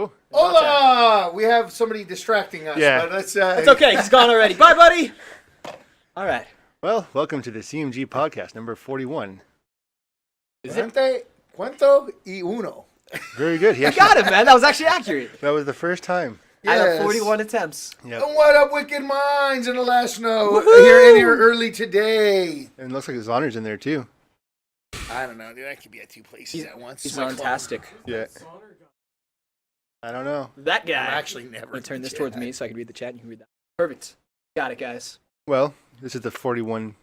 Hello. Hola! We have somebody distracting us. Yeah. But let's, It's okay. He's gone already. Bye, buddy. All right. Well, welcome to the CMG Podcast, number 41. Is it? Cuento y uno. Very good. I got it, man. That was actually accurate. That was the first time. Out of Yes. 41 attempts. Yep. And what up, Wicked Minds in the last snow? Here in here early today. And it looks like his honor's in there, too. I don't know, dude. I could be at two places at once. He's My club. fantastic. Yeah. I don't know. That guy. I'm actually never. I'm going to turn this towards me so I can read the chat and you can read that. Perfect. Got it, guys. Well, this is the 41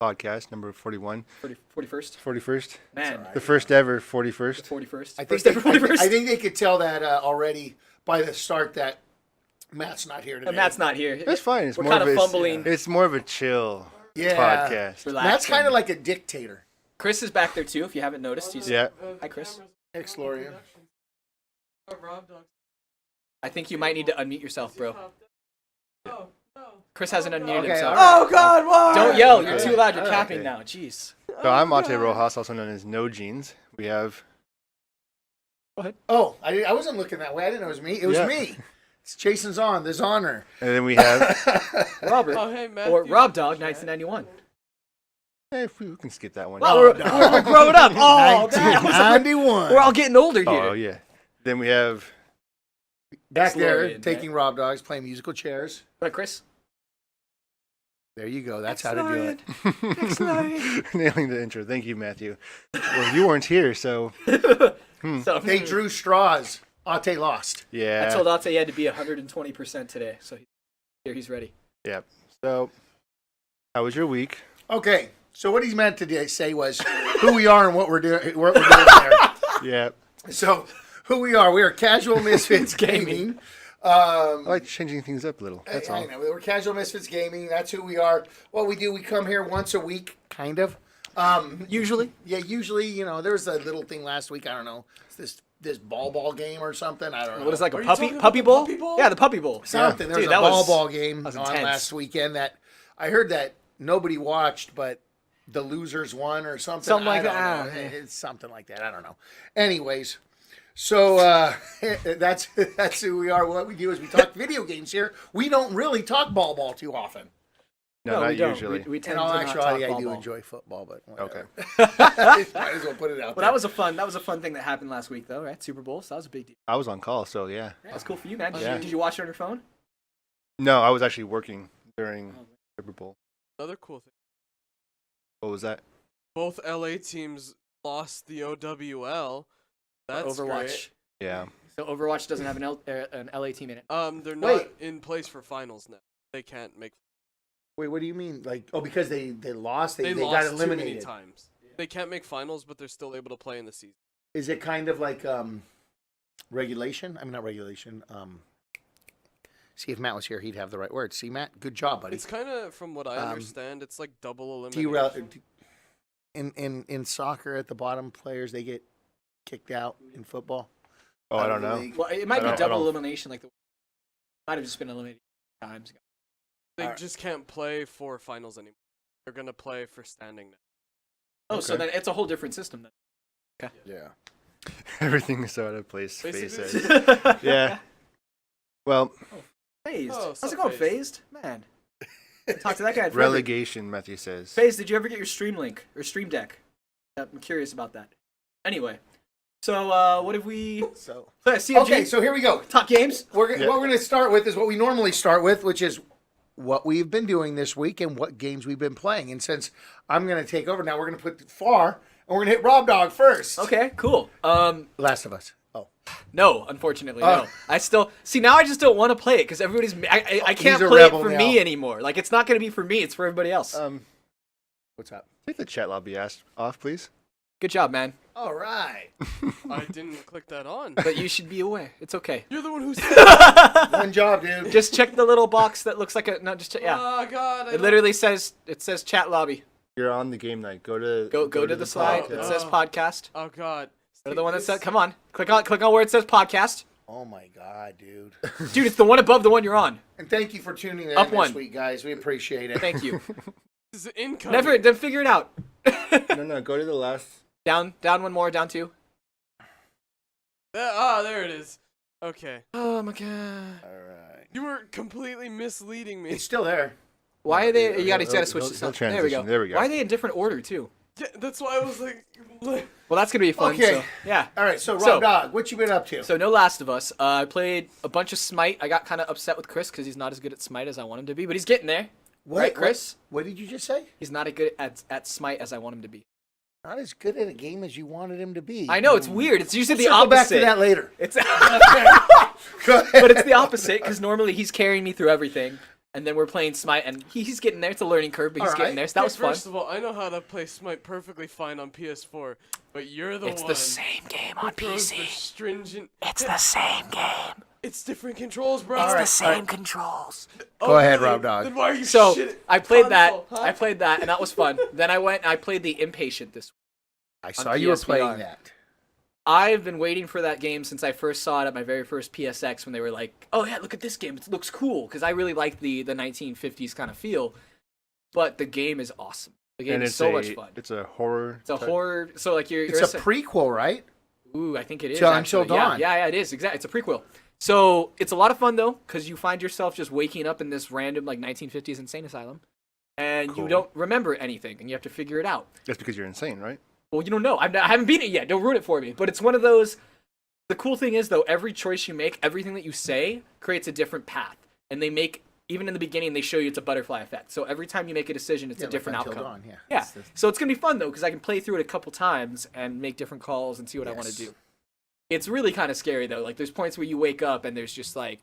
podcast, number 41. 41st. 41st. Man. right. The first ever 41st. 41st. I First think, ever 41st. I think they could tell that already by the start that Matt's not here today. Matt's not here. That's fine. It's We're more kind of of a, fumbling. It's more of a chill Yeah. podcast. Relaxing. Matt's kind of like a dictator. Chris is back there, too, if you haven't noticed. He's... Yeah. Hi, Chris. Ex-Lorian. I think you might need to unmute yourself, bro. Chris hasn't unmuted Okay, himself. all right. Oh God! Why? Don't yell. Okay. You're too loud. You're Okay. capping now. Jeez. So I'm Mate Rojas, also known as No Jeans. We have... Go ahead. Oh, I wasn't looking that way. I didn't know it was me. It was Yeah. me. It's Jason's on. There's honor. And then we have... Robert. Oh hey, Matthew. Or Rob Dog, 1991. we can skip that one. Wow, we're growing up. Oh, man. 91. We're all getting older here. Oh, yeah. Then we have... Back there, Ex-Lorian, taking Rob Dogs, playing musical chairs. Right, Chris? There you go. That's how to do it. Nailing the intro. Thank you, Matthew. Well, you weren't here, so... So, They drew straws. Ate lost. Yeah. I told Ate he had to be 120% today, so here he's ready. Yep. So, how was your week? Okay, so what he's meant to say was who we are and what we're doing. What we're doing there. Yeah. So, who we are? We are Casual Misfits Gaming. I like changing things up a little. That's I all. know. We're Casual Misfits Gaming. That's who we are. What we do, we come here once a week, kind of. Usually. Yeah, usually, there was a little thing last week. I don't know. It's this ball game or something. I don't know. What is it, like a Are you puppy talking puppy about the bowl? puppy bowl? Yeah, the puppy bowl. Something. There was Dude, a that was- ball game was on intense. last weekend that I heard that nobody watched, but the losers won or something. Something like I don't that. know. It's something like that. I don't know. Anyways, so that's who we are. What we do is we talk video games here. We don't really talk ball too often. No, No, not we don't. usually. We In tend all to not actuality, talk I do ball. enjoy football, but Okay. whatever. Might as well put it out Well, there. that was a fun thing that happened last week, though, right? Super Bowl, so that was a big deal. I was on call, so yeah. That was cool for you, man. Yeah. Did you watch it on your phone? No, I was actually working during Super Bowl. Another cool thing. What was that? Both LA teams lost the OWL. That's Overwatch. Yeah. So Overwatch doesn't have an LA team in it. great. They're not Wait. in place for finals now. They can't make. Wait, what do you mean? Like, because they lost, they They got lost too many eliminated. times. They can't make finals, but they're still able to play in the season. Is it kind of like regulation? I mean, not regulation. See, if Matt was here, he'd have the right word. See, Matt, good job, buddy. It's kind of, from what I understand, it's like double Derail- elimination. in soccer, at the bottom players they get kicked out. In football, Oh, I don't Out of the know. league. Well, it might I be don't- double I don't- elimination, like the might have just been eliminated times ago. They Alright. just can't play for finals anymore. They're gonna play for standing now. Oh, so Okay. then it's a whole different system then. Yeah. Everything is so out of place. Face Basically- says. Yeah. Well, Phased. Oh, How's sup, it going, Phased? Phased? Man. Talk to that guy. relegation, Matthew says. Phased, did you ever get your Stream Link or Stream Deck? I'm curious about that. Anyway, so what have we? So CMG. okay, so here we go. top games. What we're Yeah. going to start with is what we normally start with, which is what we've been doing this week and what games we've been playing. And since I'm going to take over now, we're going to put far and we're going to hit Rob Dog first. Okay, cool. Last of Us. Oh, No, unfortunately, Oh. no. I still see now. I just don't want to play it because everybody's. I can't He's a play it rebel for now. me anymore. Like it's not going to be for me. It's for everybody else. what's up? Take the chat lobby off, please. Good job, man. All right. I didn't click that on. But you should be away. It's okay. You're the one who said. One job, dude. Just check the little box that looks like a. No, just check, yeah. Oh God! It literally says chat lobby. You're on the game night. Go to The slide that podcast. says podcast. Oh God! Go to the one that says. Come on, click on where it says podcast. Oh my God, dude. Dude, it's the one above the one you're on. And thank you for tuning in Up this one. week, guys. We appreciate it. Thank you. This is incoming. Never. Then figure it out. No, go to the last. Down one more. Down two. There it is. Okay. Oh my god. All right. You were completely misleading me. It's still there. Why are they? You gotta switch He'll this up. There we go. transition. There we go. Why are they in different order too? Yeah, that's why I was like. Well, that's gonna be fun. Okay. So, yeah. All right. So, Rob So- Dog, what you been up to? So no Last of Us. I played a bunch of Smite. I got kind of upset with Chris because he's not as good at Smite as I want him to be, but he's getting there. Right, Chris? What did you just say? He's not as good at Smite as I want him to be. Not as good at a game as you wanted him to be. I know it's weird. It's usually the Circle opposite. back to that later. It's Go ahead. but it's the opposite because normally he's carrying me through everything, and then we're playing Smite, and he's getting there. It's a learning curve, but he's All getting right. there. So that was fun. First of all, I know how to play Smite perfectly fine on PS4, but you're the It's one. the same game on who throws the PC. stringent. It's the same game. It's different controls, bro. It's right, the same controls. Go ahead, really? Rob Dog. Then why are you So shit at I played console, that. huh? I played that, and that was fun. Then I went and I played the Impatient this week. I saw you were PSVR. playing that. I've been waiting for that game since I first saw it at my very first PSX when they were like, "Oh yeah, look at this game. It looks cool." Because I really like the 1950s kind of feel, but the game is awesome. The game And is it's so much fun. It's a horror. It's a type- horror. So like you're. It's a prequel, right? Ooh, I think it is. Till actually. Until Dawn. Yeah, it is. Exactly. It's a prequel. So it's a lot of fun though, because you find yourself just waking up in this random like 1950s insane asylum, and Cool. you don't remember anything, and you have to figure it out. That's because you're insane, right? Well, you don't know. I haven't beaten it yet. Don't ruin it for me. But it's one of those. The cool thing is, though, every choice you make, everything that you say, creates a different path. And they make, even in the beginning, they show you it's a butterfly effect. So every time you make a decision, it's a different Until outcome. Dawn, yeah. Yeah. It's- So it's going to be fun, though, because I can play through it a couple times and make different calls and see what I want to Yes. do. It's really kind of scary, though. Like, there's points where you wake up and there's just, like,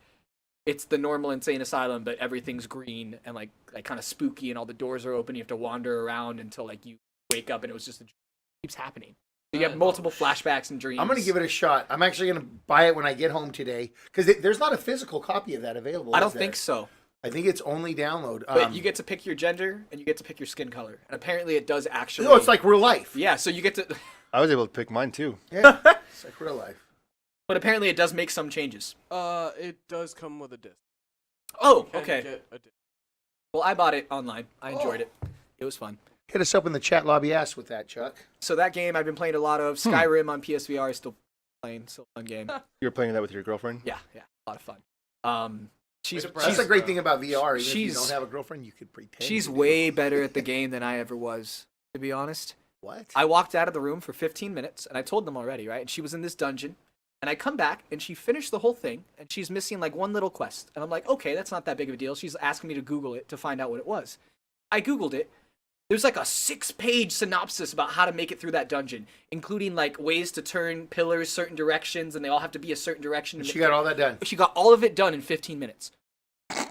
it's the normal insane asylum, but everything's green and, like kind of spooky, and all the doors are open. You have to wander around until, like, you wake up and it was just, it keeps happening. So you have multiple flashbacks and dreams. I'm going to give it a shot. I'm actually going to buy it when I get home today because there's not a physical copy of that available. I don't is there? think so. I think it's only download. But you get to pick your gender and you get to pick your skin color. And apparently it does actually. No, it's like real life. Yeah, so you get to. I was able to pick mine too. Yeah, it's like real life. But apparently it does make some changes. It does come with a disc. Oh, You can okay. get a disc. Well, I bought it online. I enjoyed it. It was fun. Hit us up in the chat lobby ass with that, Chuck. So that game I've been playing a lot of. Skyrim on PSVR is still playing. Still a fun game. You were playing that with your girlfriend? Yeah, a lot of fun. She's Way to That's brag, the great bro. thing about VR. Even if you she's- don't have a girlfriend, you could pretend. she's you do. way better at the game than I ever was, to be honest. What? I walked out of the room for 15 minutes, and I told them already, right? And she was in this dungeon, and I come back, and she finished the whole thing, and she's missing like one little quest. And I'm like, okay, that's not that big of a deal. She's asking me to Google it to find out what it was. I Googled it. There's like a 6-page synopsis about how to make it through that dungeon, including like ways to turn pillars certain directions, and they all have to be a certain direction. She got all that done. She got all of it done in 15 minutes.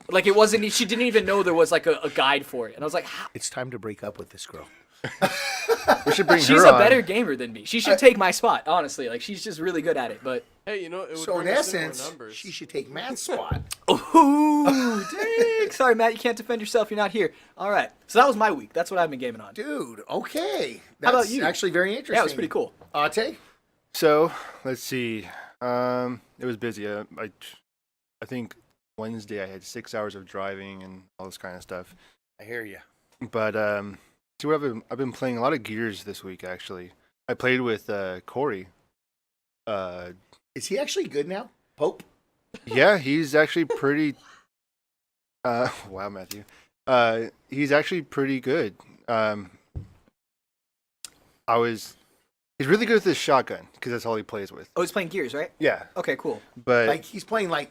Like it wasn't. She didn't even know there was like a guide for it, and I was like, how? It's time to break up with this girl. We should bring She's her a on. better gamer than me. She should take my spot, honestly. Like she's just really good at it. But Hey, you know, it would So in bring us in more essence, numbers. she should take Matt's spot. ooh, dang. Sorry, Matt, you can't defend yourself. You're not here. All right. So that was my week. That's what I've been gaming on. Dude, okay. How about That's you? actually very interesting. Yeah, it was pretty cool. Ate? So let's see. It was busy. I think Wednesday I had 6 hours of driving and all this kind of stuff. I hear you. But see what I've been playing a lot of Gears this week actually. I played with Corey. Is he actually good now? Pope? Yeah, he's actually pretty. Wow, Matthew. He's actually pretty good. He's really good with his shotgun because that's all he plays with. Oh, he's playing Gears, right? Yeah, Okay, cool. but Like, he's playing like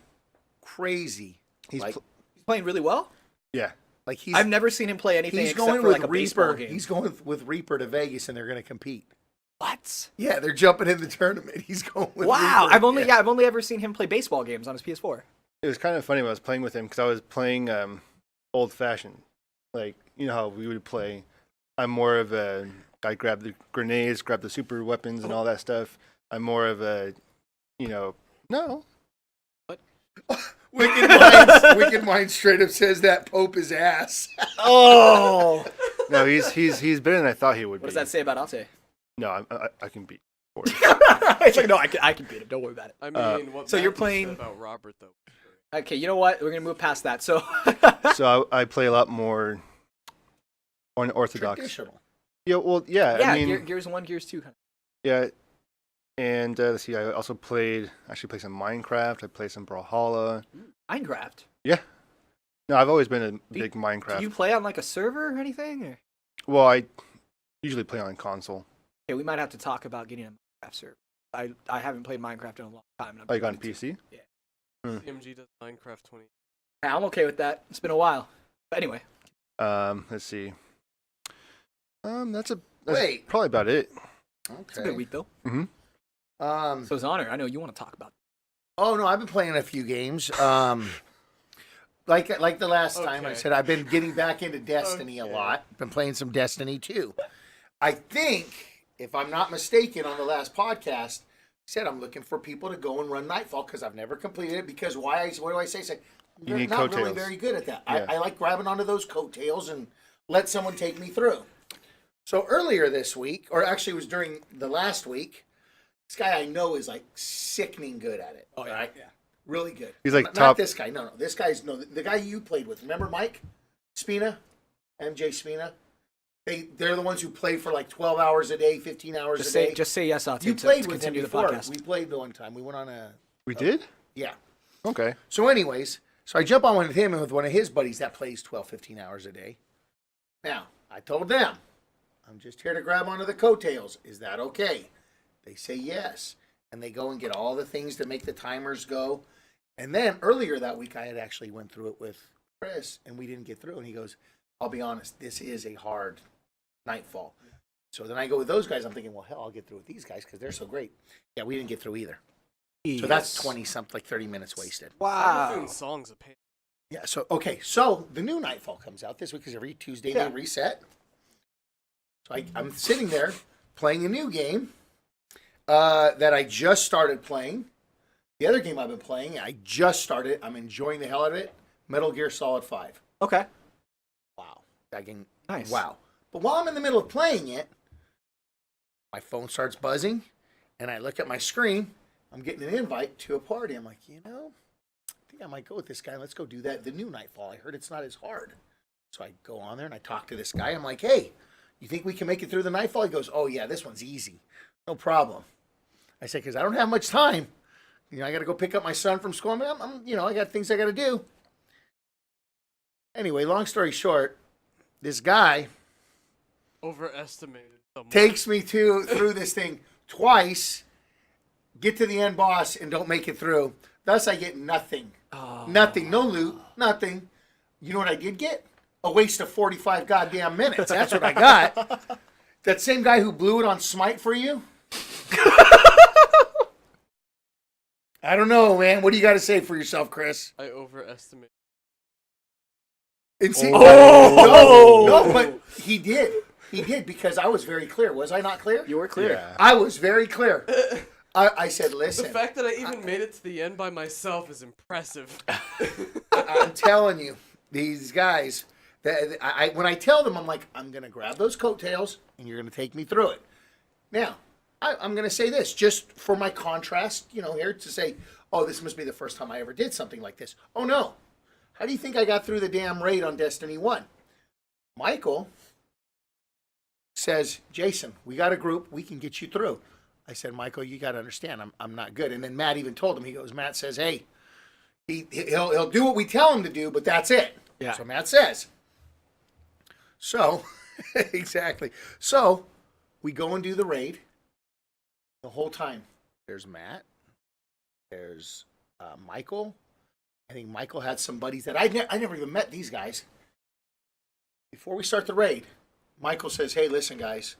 crazy. he's like- He's playing really well. yeah. Like he's I've never seen him play anything he's except going for with like a baseball Reaper. game. He's going with Reaper to Vegas, and they're going to compete. What? Yeah, they're jumping in the tournament. He's going with Wow, Reaper. I've only ever seen him play baseball games on his PS4. It was kind of funny when I was playing with him because I was playing old fashioned, like you know how we would play. I'm more of a I grab the grenades, grab the super weapons, and all that stuff. I'm more of a, no. Wicked Mind straight up says that Pope is ass. Oh, No, he's better than I thought he would what be. does that say about Ate? No, I can beat. Corey. It's like no, I can beat him. Don't worry about it. I mean, what so you're Matthew playing- said about Robert though. Okay, you know what? We're gonna move past that. So So I play a lot more unorthodox. Traditional. Yeah, well, yeah. yeah, I mean, Gears 1, Gears 2. yeah. And let's see, I also played some Minecraft. I played some Brawlhalla. Minecraft. Yeah. No, I've always been a big Minecraft. Do you play on like a server or anything? Or? Well, I usually play on console. Okay, we might have to talk about getting a Minecraft server. I haven't played Minecraft in a long time. Like on PC? Yeah. CMG does Minecraft 20. Yeah, I'm okay with that. It's been a while. But anyway. Let's see. That's Wait. probably about it. It's a good week, though. Mm-hmm. So, Zonner, I know you want to talk about. Oh no, I've been playing a few games. Like the last time I said, I've been getting back into Destiny a lot. Been playing some Destiny too. I think, if I'm not mistaken, on the last podcast, I said I'm looking for people to go and run Nightfall because I've never completed it. Because what do I say? You I'm need not coattails. really very good at that. Yeah. I like grabbing onto those coattails and let someone take me through. So earlier this week, or actually it was during the last week, this guy I know is like sickening good at it. Oh, yeah. Right? Yeah. Really good. He's like not top. this guy. No. This guy's the guy you played with. Remember Mike Spina, MJ Spina. They're the ones who play for like 12 hours a day, 15 hours a day. Just say yes, I'll You take played to with him continue the before. podcast. We played one time. We went on a We did? yeah. Okay. So anyways, I jump on with him and with one of his buddies that plays 12, 15 hours a day. Now, I told them, I'm just here to grab onto the coattails. Is that okay? They say yes. And they go and get all the things to make the timers go. And then earlier that week, I had actually went through it with Chris, and we didn't get through. And he goes, I'll be honest, this is a hard Nightfall. So then I go with those guys. I'm thinking, well, hell, I'll get through with these guys because they're so great. Yeah, we didn't get through either. So that's 20-something, like 30 minutes wasted. Wow. Songs a pain. Yeah, so the new Nightfall comes out this week because every Tuesday they reset. So I'm sitting there playing a new game that I just started playing. The other game I've been playing, I just started. I'm enjoying the hell out of it. Metal Gear Solid 5. Okay. Wow. That game, Nice. wow. But while I'm in the middle of playing it, my phone starts buzzing, and I look at my screen. I'm getting an invite to a party. I'm like, I think I might go with this guy. Let's go do that. The new Nightfall. I heard it's not as hard. So I go on there and I talk to this guy. I'm like, hey, you think we can make it through the Nightfall? He goes, oh, yeah, this one's easy. No problem. I said, because I don't have much time. I got to go pick up my son from school. I got things I got to do. Anyway, long story short, this guy Overestimated. takes me through this thing twice, get to the end boss, and don't make it through. Thus, I get nothing. Nothing. No loot. Nothing. You know what I did get? A waste of 45 goddamn minutes. That's what I got. That same guy who blew it on Smite for you? I don't know, man. What do you got to say for yourself, Chris? I overestimated. And see, Oh! no, but he did. He did because I was very clear. Was I not clear? You were clear. Yeah. I was very clear. I said, listen. The fact that I even made it to the end by myself is impressive. I'm telling you, these guys, when I tell them, I'm like, I'm going to grab those coattails and you're going to take me through it. Now, I'm going to say this just for my contrast, here to say, oh, this must be the first time I ever did something like this. Oh, no. How do you think I got through the damn raid on Destiny 1? Michael says, Jason, we got a group. We can get you through. I said, Michael, you got to understand, I'm not good. And then Matt even told him, he goes, Matt says, hey, he'll do what we tell him to do, but that's it. Yeah. So Matt says. So, exactly. So, we go and do the raid. The whole time, there's Matt. There's Michael. I think Michael had some buddies that I never even met these guys. Before we start the raid, Michael says, hey, listen, guys.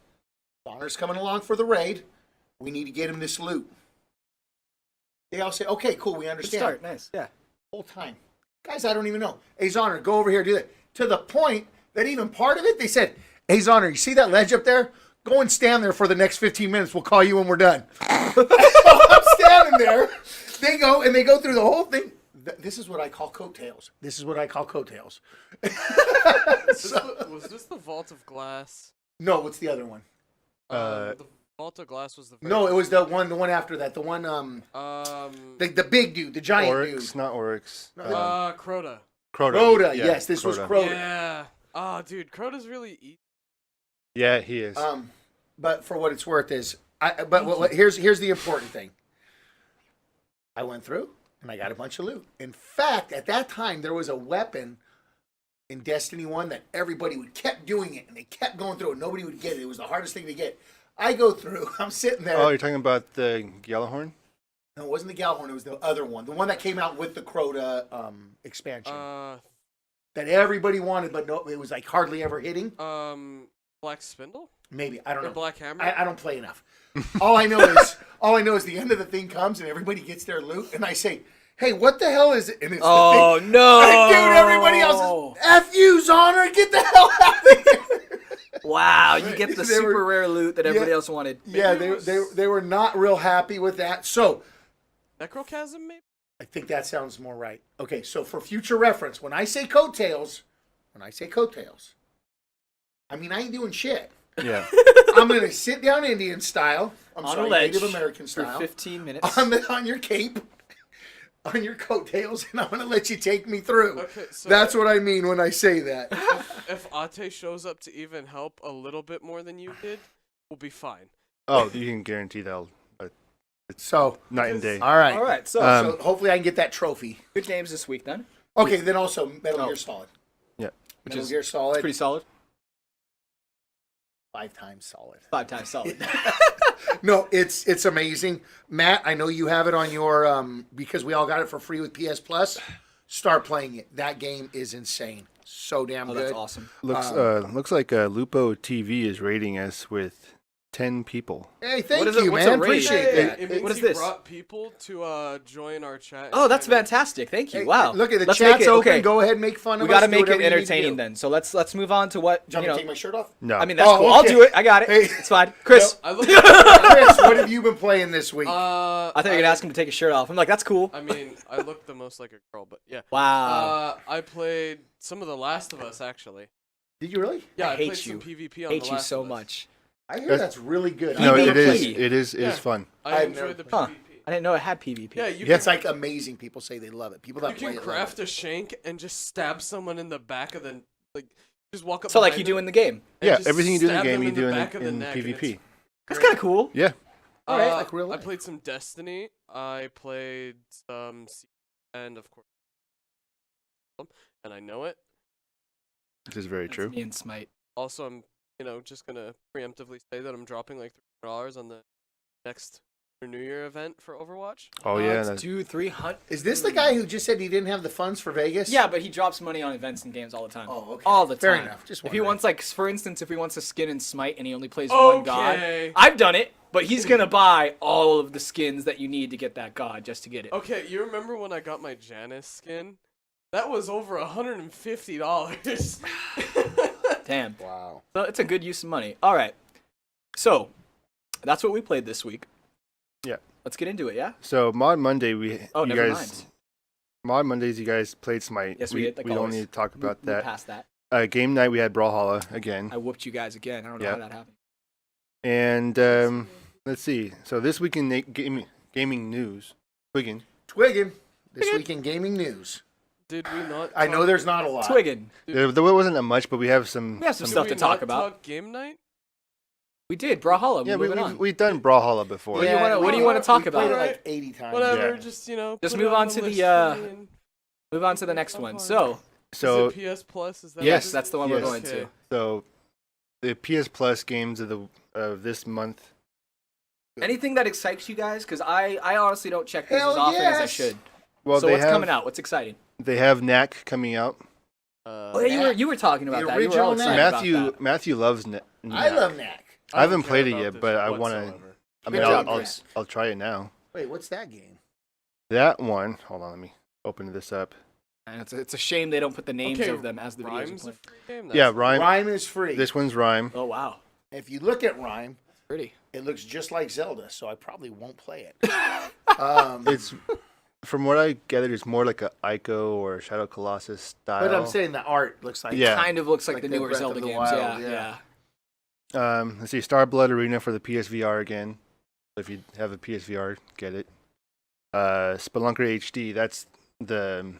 Donner's coming along for the raid. We need to get him this loot. They all say, okay, cool, we Good understand. start. Nice. Yeah. Whole time. Guys, I don't even know. Hey, Zonner, go over here, do that. To the point that even part of it, they said, hey, Zonner, you see that ledge up there? Go and stand there for the next 15 minutes. We'll call you when we're done. So I'm standing there. They go through the whole thing. This is what I call coattails. This is what I call coattails. Was this the Vault of Glass? No, what's the other one? The Vault of Glass was the first. No, it was the one after that. The one, the big dude, the giant Oryx, dude. not Oryx. Crota. Crota. Crota, Yeah, yes, this was Crota. Crota. Yeah. Oh, dude, Crota's really easy. Yeah, he is. But for what it's worth is Here's the important thing. I went through and I got a bunch of loot. In fact, at that time there was a weapon in Destiny 1 that everybody kept doing it, and they kept going through it. Nobody would get it. It was the hardest thing to get. I go through. I'm sitting there. Oh, you're talking about the Yellowhorn? No, it wasn't the Galhorn. It was the other one. The one that came out with the Crota expansion. That everybody wanted, but no, it was like hardly ever hitting. Black Spindle? Maybe. I don't know. Black Hammer? I don't play enough. All I know is the end of the thing comes and everybody gets their loot, and I say, hey, what the hell is it? And it's Oh, the thing. no. And dude, everybody else is, F you, Zonner, get the hell out of here. Wow, you get the They super were- rare loot that everybody else wanted. Yeah, they were not real happy with that. So Necrochasm, maybe? I think that sounds more right. Okay, so for future reference, when I say coattails, I mean I ain't doing shit. Yeah. I'm gonna sit down Indian style. I'm On sorry, a ledge Native American for style. 15 minutes. On your cape, on your coattails, and I'm gonna let you take me through. Okay, so That's what I mean when I say that. if Ate shows up to even help a little bit more than you did, we'll be fine. Oh, you can guarantee that'll. So, Night and day. all right. All right, so So hopefully I can get that trophy. good games this week then. Okay, then also Metal Gear Solid. Yeah. Which Metal is Gear Solid, pretty solid. 5 times solid. 5 times solid. No, it's amazing. Matt, I know you have it on your because we all got it for free with PS Plus. Start playing it. That game is insane. So damn Oh, good. that's awesome. Looks like Lupo TV is rating us with 10 people. Hey, thank What is it? you, What's man. a rating? Appreciate that. It means what is he this? brought people to join our chat. Oh, that's fantastic. Thank you. Hey, Wow. Look at the Let's chat's make it, open. okay. Go ahead and make fun We of got us. to Do make it whatever you need to entertaining do. then. So let's move on to what Do you you want know. me to take my shirt off? No. I mean, that's Oh, cool. I'll okay. do it. I got it. Hey. It's fine. Chris, I look Chris, what have you been playing this week? I thought you were gonna ask him to take his shirt off. I'm like, that's cool. I mean, I look the most like a girl, but yeah. Wow. I played some of The Last of Us, actually. Did you really? Yeah, I I hate played you. some PvP on Hate The you Last so of Us. much. I hear that's really good. No, I've it never is. played It is Yeah. fun. I I've never enjoyed the Huh. PvP. I didn't know it had PvP. Yeah, you It's can, like amazing. People say they love it. People that you play can it craft love a shank and just stab someone in the back of the just walk up. So like behind you do them in the game. and Yeah, just everything you do in the stab game, them you do back of the in neck, and PvP. it's- That's kind of cool. Yeah. All right, like real I life. played some Destiny. I played some and of course, and I know it. This is very That's true. me and Smite. Also, I'm just gonna preemptively say that I'm dropping like $300 on the next New Year event for Overwatch. Oh, yeah. Let's That's, do 300. Is this the guy who just said he didn't have the funds for Vegas? Yeah, but he drops money on events and games all the time. Oh, okay. All the time. Fair enough. Just if he wondering. wants, like, for instance, if he wants a skin in Smite and he only plays one god, Okay. I've done it, but he's gonna buy all of the skins that you need to get that god just to get it. Okay, you remember when I got my Janice skin? That was over $150. Damn. Wow. So it's a good use of money. All right. So that's what we played this week. Yeah. Let's get into it. Yeah. so, Mod Monday, Oh, you never guys. mind. Mod Mondays, you guys played Smite. Yes, we did, like we don't always. need to talk about We that. passed that. Game night, we had Brawlhalla again. I whooped you guys again. I don't know Yeah. how that happened. And let's see. So, this week in gaming news, Twiggin. Twiggin. This week in gaming news. Did we not? I know there's not a lot. Twiggin. There wasn't that much, but we have some. We have some Did stuff we to talk not about. Talk game night? We did. Brawlhalla. Yeah, Moving on. we've done Brawlhalla before. Yeah. What do you wanna talk we played about? it like 80 times. Whatever. Yeah. Just Just put it move on to list the, for me and- Move on to the next one. So, So, is it PS Plus? Is that yes, what it that's is? the one we're Yes. going Okay. to. so the PS Plus games of this month. Anything that excites you guys? Because I honestly don't check this Hell as often as I yes. should. Well, So they what's have coming out? What's exciting? they have Knack coming out. Oh, yeah, you were talking about The that. You were all original excited Knack. about that. Matthew loves Knack. I love Knack. I haven't don't care played it about yet, this but I want to. whatsoever. I mean, Good job, I'll Chris. I'll try it now. Wait, what's that game? That one. Hold on, let me open this up. And it's a shame they don't put the names Okay, of them as the videos. Rhyme's are a playing. free game. Yeah, That's- Rhyme. Rhyme is free. This one's Rhyme. Oh wow, If you look at Rhyme, pretty. it looks just like Zelda, so I probably won't play it. It's from what I gathered, it's more like a Ico or Shadow Colossus style. But I'm saying the art looks like Yeah. Kind of looks like Like the the newer Breath of Zelda the games. Wild, Yeah. Let's see, Starblood Arena for the PSVR again. If you have a PSVR, get it. Spelunker HD. That's the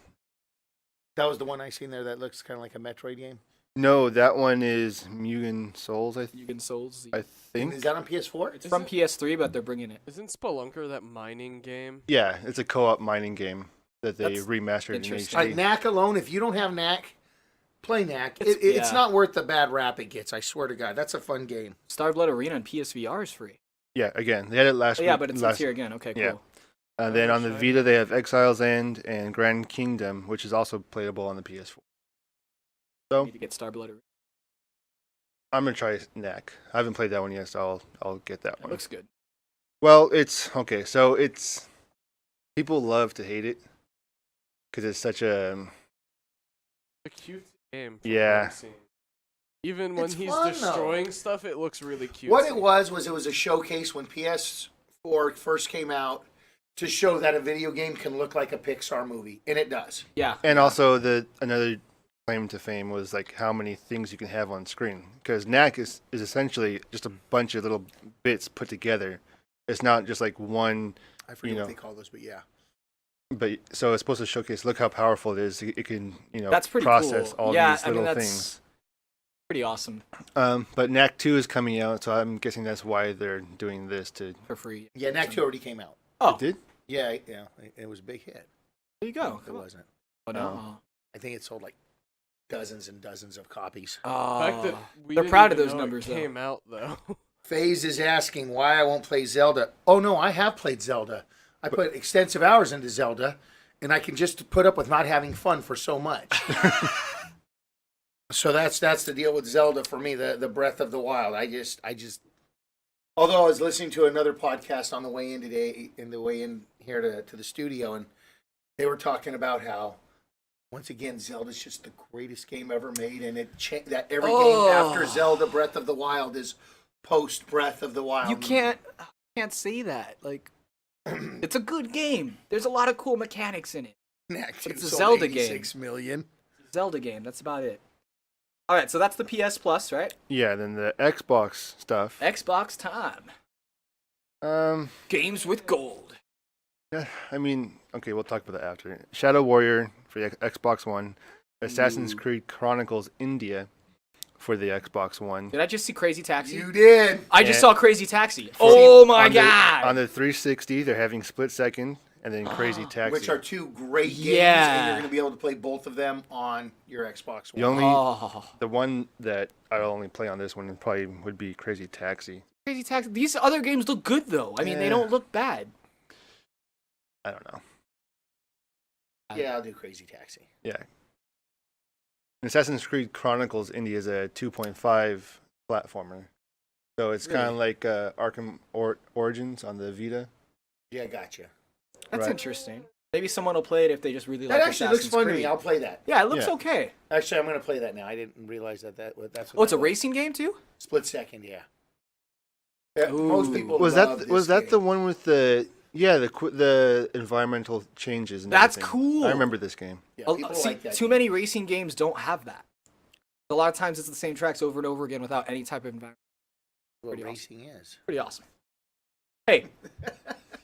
That was the one I seen there that looks kind of like a Metroid game. No, that one is Mugen Souls. Mugen Souls. I And think. is that on PS4? It's from PS3, but they're bringing it. Isn't Spelunker that mining game? Yeah, it's a co-op mining game that they That's remastered in interesting. All right, HD. Knack alone, if you don't have Knack, play Knack. It's yeah. not worth the bad rap it gets, I swear to God. That's a fun game. Starblood Arena on PSVR is free. Yeah, again, they had it last Oh, week. yeah, but it's last, here again. Okay, cool. yeah. Then on the shiny. Vita, they have Exile's End and Grand Kingdom, which is also playable on the PS4. So Need to get Starblood Arena. I'm gonna try Knack. I haven't played that one yet, so I'll get that It one. looks good. Well, it's okay. So it's people love to hate it because it's such a A cute game. from Yeah. what I've seen. Even when It's he's fun, though. destroying stuff, it looks really cute. What it was it was a showcase when PS4 first came out to show that a video game can look like a Pixar movie, and it does. Yeah. and also another claim to fame was like how many things you can have on screen because Knack is essentially just a bunch of little bits put together. It's not just like one. I forget You what know. they call those, but yeah. But so it's supposed to showcase. Look how powerful it is. It can That's pretty process cool. all Yeah, these I mean, little that's things. pretty awesome But Knack 2 is coming out, so I'm guessing that's why they're doing this to. for free. Yeah, Knack 2 already came out. Oh, It did? Yeah, it was a big hit. there you go. It wasn't. Oh, no. I think it sold like dozens and dozens of copies. The fact that Oh, we they're didn't proud of even those know it numbers, though. Came out though. FaZe is asking why I won't play Zelda. Oh no, I have played Zelda. I put extensive hours into Zelda, and I can just put up with not having fun for so much. So that's the deal with Zelda for me. The Breath of the Wild. I just. Although I was listening to another podcast on the way in today, here to the studio, and they were talking about how once again Zelda's just the greatest game ever made, and that every game after Zelda Breath of the Wild is post Breath of the Wild. You can't say that. Like, it's a good game. There's a lot of cool mechanics in it. It's a Zelda game. 6 million. Zelda game. That's about it. All right, so that's the PS Plus, right? Yeah, then the Xbox stuff. Xbox time. Games with gold. Yeah, I mean, okay, we'll talk about that after. Shadow Warrior for the Xbox One, Assassin's Creed Chronicles India for the Xbox One. Did I just see Crazy Taxi? You did. I just Yeah. saw Crazy Taxi. Oh my On god! on the 360, they're having Split Second and then Crazy Taxi. Which are two great games, Yeah. and you're going to be able to play both of them on your Xbox One. the only Oh, the one that I'll only play on this one probably would be Crazy Taxi. Crazy Taxi. These other games look good though. I mean, they Yeah. don't look bad. I don't know. Yeah, I'll do Crazy Taxi. Yeah. Assassin's Creed Chronicles India is a 2.5 platformer. So it's kind of like Arkham Origins on the Vita. Yeah, gotcha. That's Right. interesting. Maybe someone will play it if they just really That like actually looks Assassin's fun to Creed. me. I'll play that. Yeah, it looks Yeah. okay. Actually, I'm going to play that now. I didn't realize that's what. Oh, it's a that was. racing game too? Split Second. Yeah. Most Ooh. people Was love that this the game. one with the environmental changes and That's everything? cool. I remember this game. Yeah, Oh, people see, like that. too many racing games don't have that. A lot of times it's the same tracks over and over again without any type of environment. What pretty racing is. Pretty awesome. Hey,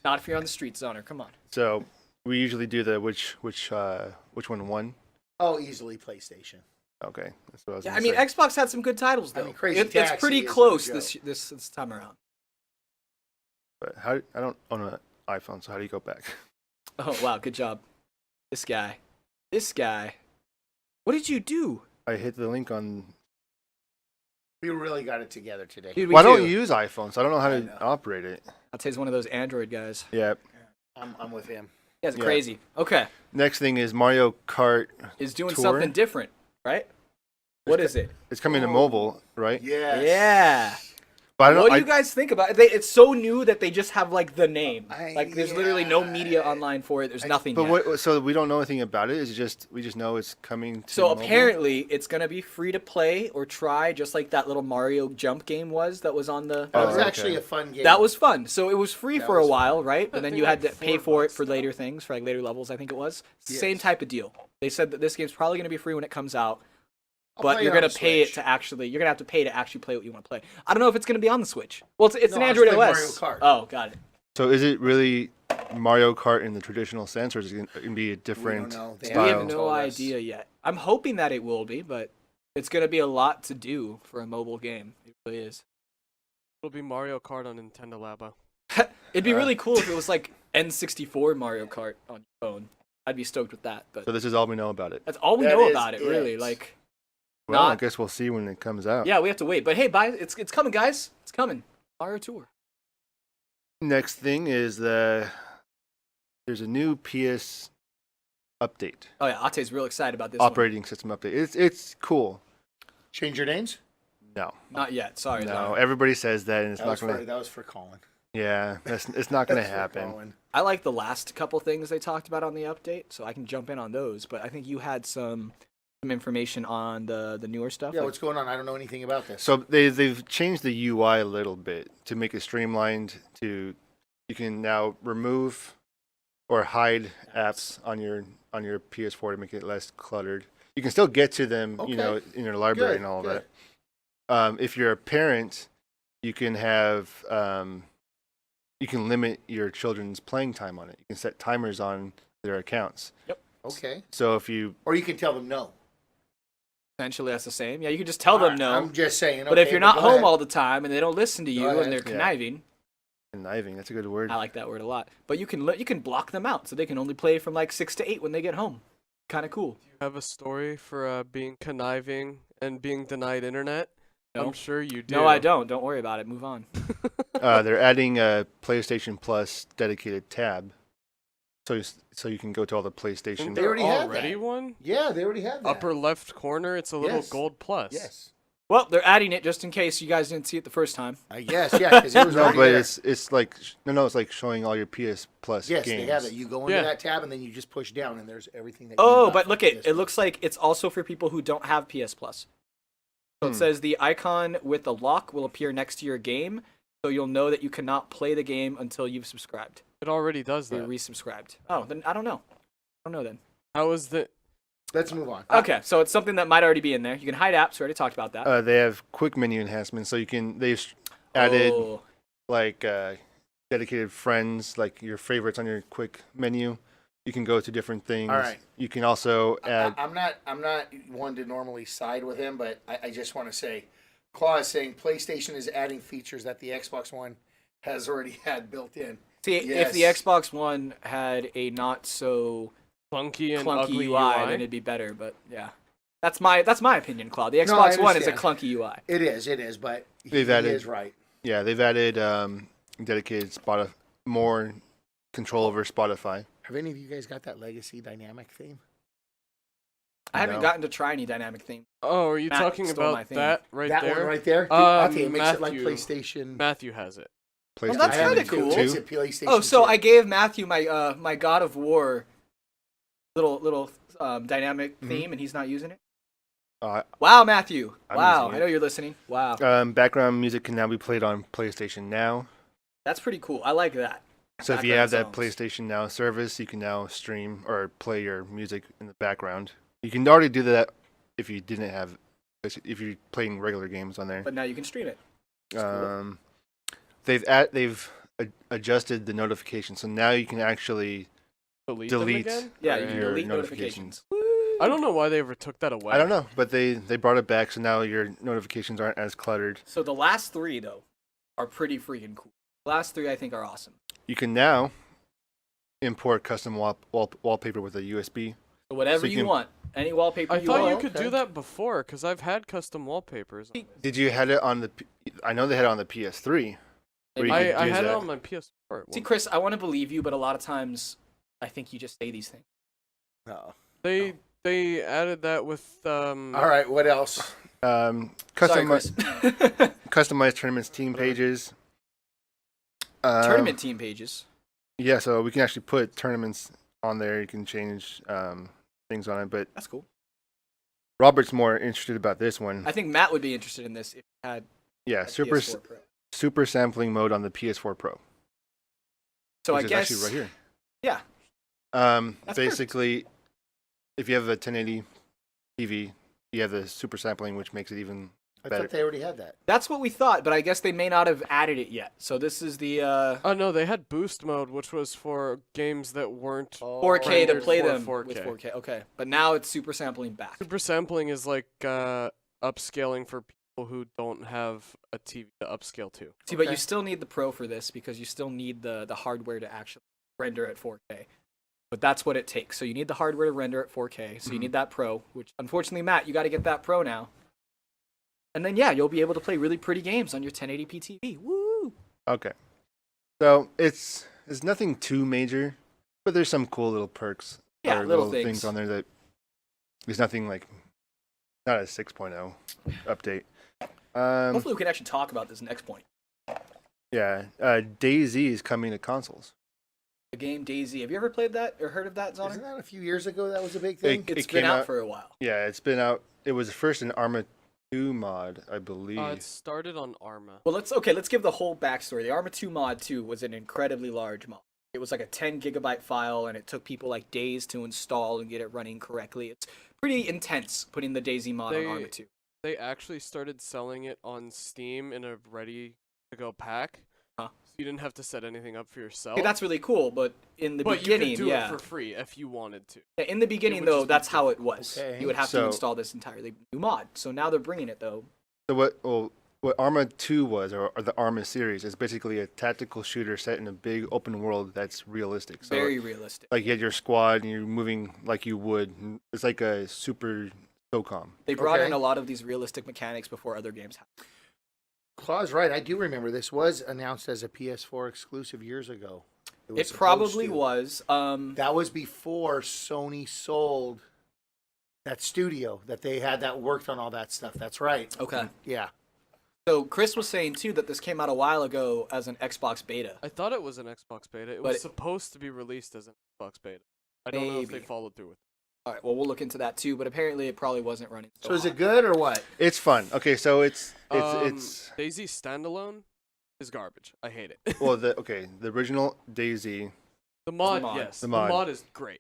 not if you're on the street, Zoner. Come on. So we usually do the which one won. Oh, easily PlayStation. Okay, that's what I was. Yeah, gonna I mean, say. Xbox had some good titles though. I mean, Crazy it's Taxi pretty is no close joke. this time around. But how I don't own an iPhone, so how do you go back? Oh wow, good job. This guy. What did you do? I hit the link on. We really got it together today. Dude, we Well, I don't too. use iPhone, so I don't know how I to know. operate it. I'll tell he's one of those Android guys. Yeah. I'm with him. Yeah, it's Yeah. crazy. Okay. Next thing is Mario Kart. Is doing Tour? something different, right? What is it? It's coming to mobile, right? Yes. Yeah. But I don't. What do I, you guys think about it? It's so new that they just have like the name. I- Like there's literally no yeah. media online for it. There's nothing but yet. what? So we don't know anything about it. We just know it's coming to. So mobile? apparently it's gonna be free to play or try, just like that little Mario jump game that was on the. That was Oh, okay. actually a fun game. That was fun. So it was free That for a was while, right? But That then thing you had to like pay $4 for it for later things, for like later levels. I think it was. Yes. Same type of deal. They said that this game's probably gonna be free when it comes out. I'll But play you're it on gonna the pay it Switch. to actually. You're gonna have to pay to actually play what you want to play. I don't know if it's gonna be on the Switch. Well, it's No, an I was Android playing OS. Mario Kart. Oh, got it. So is it really Mario Kart in the traditional sense, or is it going to be a different know. They We style? have no told us. idea yet. I'm hoping that it will be, but It's gonna be a lot to do for a mobile game. It really is. It'll be Mario Kart on Nintendo Labo. It'd be really cool if it was like N64 Mario Kart on your phone. I'd be stoked with that. But So this is all we know about it. that's all we That know is about it, really. it. Like, Well, I not- guess we'll see when it comes out. yeah, we have to wait. But hey, it's coming, guys. It's coming. Mario Tour. Next thing is there's a new PS update, Oh yeah, Ate's real excited about this one. operating system update. It's cool. Change your names? No, Not yet. Sorry. no, Zara. everybody says that, and it's That not was, gonna. that was for Colin. Yeah, it's not gonna That's for happen. Colin. I like the last couple things they talked about on the update, so I can jump in on those. But I think you had some information on the newer stuff. Yeah, like- what's going on? I don't know anything about this. So they've changed the UI a little bit to make it streamlined. You can now remove or hide apps on your PS4 to make it less cluttered. You can still get to them, Okay. in your library Good, and all of good. that. If you're a parent, you can have you can limit your children's playing time on it. You can set timers on their accounts. Okay. So if you Or you can tell them no. Essentially, that's the same. Yeah, you can just tell them no. I'm just saying. But if okay, you're not go home ahead. all the time and they don't listen to you ahead. and they're Yeah. conniving, conniving, that's a good word. I like that word a lot. But you can block them out so they can only play from like 6 to 8 when they get home. Kind of cool. You have a story for being conniving and being denied internet? No. I'm sure you do. No, I don't. Don't worry about it. Move on. They're adding a PlayStation Plus dedicated tab, so you can go to all the Isn't PlayStation. They there already had already that. one? Yeah, they already had that. Upper left corner, it's a little Yes. gold plus. Yes. Well, they're adding it just in case you guys didn't see it the first time. I guess, yeah, because it was No, already but there. it's like it's like showing all your PS Plus Yes, games. they have it. You go into Yeah. that tab and then you just push down and there's everything that. Oh, you got but from look it. PS It looks like it's also for people who don't have PS Plus. So it says the icon with the lock will appear next to your game, so you'll know that you cannot play the game until you've subscribed. It already does You're that. resubscribed. Oh, then I don't know. I don't know then. How is the... Let's move on. Okay, so it's something that might already be in there. You can hide apps. We already talked about that. They have quick menu enhancements, so they've added Oh, like dedicated friends, like your favorites on your quick menu. You can go to different things. All right. You can also add. I'm not one to normally side with him, but I just want to say, Claw is saying PlayStation is adding features that the Xbox One has already had built in. see, if the yes. Xbox One had a not so clunky and clunky ugly UI, then it'd be better. But yeah, that's my opinion, Claude. The No, I Xbox One is a understand. clunky UI. It is, but They've he added- is right. Yeah, they've added dedicated more control over Spotify. Have any of you guys got that Legacy dynamic theme? I haven't No. gotten to try any dynamic theme. Oh, are you Matt talking stole my about thing. that right that there? one right there? Okay, it makes it like Matthew. PlayStation. Matthew has it. Well, that's I have kinda it too. cool. It makes it PlayStation Oh, so 2. I gave Matthew my my God of War little dynamic theme, and he's not using it. Uh, Wow, Matthew. I'm Wow, using I it. know you're listening. Wow, background music can now be played on PlayStation Now. that's pretty cool. I like that. So if you have that Background PlayStation Now service, you can now stream or play your music in the background. You can already do that if you didn't have, if you're playing regular games on there. But now you can stream it. Um, they've adjusted the notifications, so now you can actually Delete delete them again? Yeah, Or- you can your delete notifications. I don't know why they ever took that away. I don't know, but they brought it back, so now your notifications aren't as cluttered. So the last three though are pretty freaking cool. The last three I think are awesome. You can now import custom wallpaper with a USB. So whatever So you you can- want, any wallpaper I you thought want. you could okay. do that before, because I've had custom wallpapers. Did you had it on the? I know they had it on the PS3. Where you I could use had it that. on my PS4. at See, one- Chris, I want to believe you, but a lot of times I think you just say these things. No. They added that with All right, what else? Sorry, Custom Chris. customized tournaments team pages. Tournament team pages. Yeah, so we can actually put tournaments on there. You can change things on it. But That's cool. Robert's more interested about this one. I think Matt would be interested in this if he had Yeah, a super PS4 Pro. super sampling mode on the PS4 Pro. So which I is guess actually right here. Yeah. That's Basically, if you have a 1080 TV, you have the super sampling, which makes it even I better. thought they already had that. that's what we thought, but I guess they may not have added it yet. So this is the Oh no, they had boost mode, which was for games that weren't 4K to rendered play for them 4K. with 4K. Okay, but now it's super sampling back. Super sampling is like upscaling for people who don't have a TV to upscale to. See, but Okay. you still need the Pro for this because you still need the hardware to actually render at 4K. But that's what it takes. So you need the hardware to render at 4K. So you need that Pro, which unfortunately, Matt, you got to get that Pro now. And then, yeah, you'll be able to play really pretty games on your 1080p TV. Woo! Okay. So it's nothing too major, but there's some cool little perks. Yeah, or little things things on there that there's nothing like not a 6.0 update. Hopefully we can actually talk about this next point. Yeah, DayZ is coming to consoles. The game DayZ. Have you ever played that or heard of that, Zoner? Isn't that a few years ago that was a big thing? It's It been came out out- for a while. Yeah, it's been out. It was first an Arma 2 mod, I believe. It started on Arma. Well, let's give the whole backstory. The Arma 2 mod 2 was an incredibly large mod. It was like a 10 gigabyte file, and it took people like days to install and get it running correctly. It's pretty intense putting the DayZ mod on Arma 2. They actually started selling it on Steam in a ready-to-go pack. Huh. So you didn't have to set anything up for yourself. Okay, that's really cool, but in the but beginning, you could do yeah. it for free if you wanted to. Yeah, in the beginning, would though, just be that's how it was. Okay. You would have to So- install this entirely new mod. So now they're bringing it, though. So what Arma 2 was, or the Arma series, is basically a tactical shooter set in a big open world that's realistic. So Very realistic. like you had your squad and you're moving like you would. It's like a super SOCOM. They brought Okay. in a lot of these realistic mechanics before other games had. Claw's right. I do remember this was announced as a PS4 exclusive years ago. was It supposed probably to. was. That was before Sony sold that studio that they had that worked on all that stuff. That's right. Okay. Yeah. So Chris was saying, too, that this came out a while ago as an Xbox beta. I thought it was an Xbox beta. It But was supposed to be released as an Xbox beta. I don't know if they Maybe. followed through with it. All right, well, we'll look into that, too, but apparently it probably wasn't running. So is hot. it good or what? It's fun. Okay, so it's DayZ standalone is garbage. I hate it. well the original DayZ. The mod, mod. yes. The The mod. mod is great.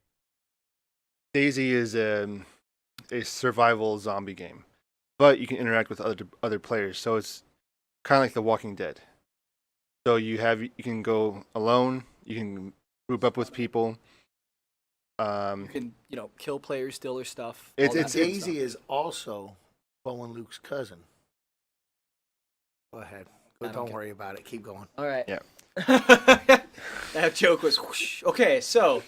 DayZ is a survival zombie game, but you can interact with other players. So it's kind of like The Walking Dead. So you can go alone. You can group up with people. You can, kill players, steal their stuff. It's- all that it's- good DayZ stuff. is also Bo and Luke's cousin. Go ahead. I don't Don't care. worry about it. Keep going. All right. Yeah. That joke was whoosh. Okay, so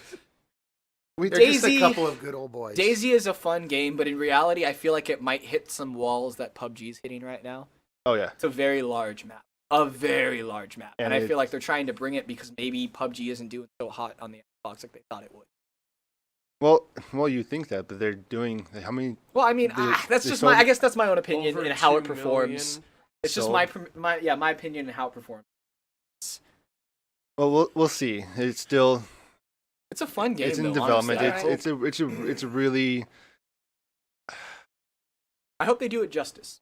They're just a DayZ couple of good old boys. DayZ is a fun game, but in reality, I feel like it might hit some walls that PUBG's hitting right now. Oh yeah. It's a very large map. A very large map. And And I it's- feel like they're trying to bring it because maybe PUBG isn't doing so hot on the Xbox like they thought it would. Well, you think that, but they're doing how many? Well, I mean, that's they just sold- I guess that's my own opinion Over in how it 2 performs. million. It's just sold. my opinion in how it performs. Well, we'll see. It's still It's a fun game. it's in though, development. honestly. It's a really I hope they do it justice.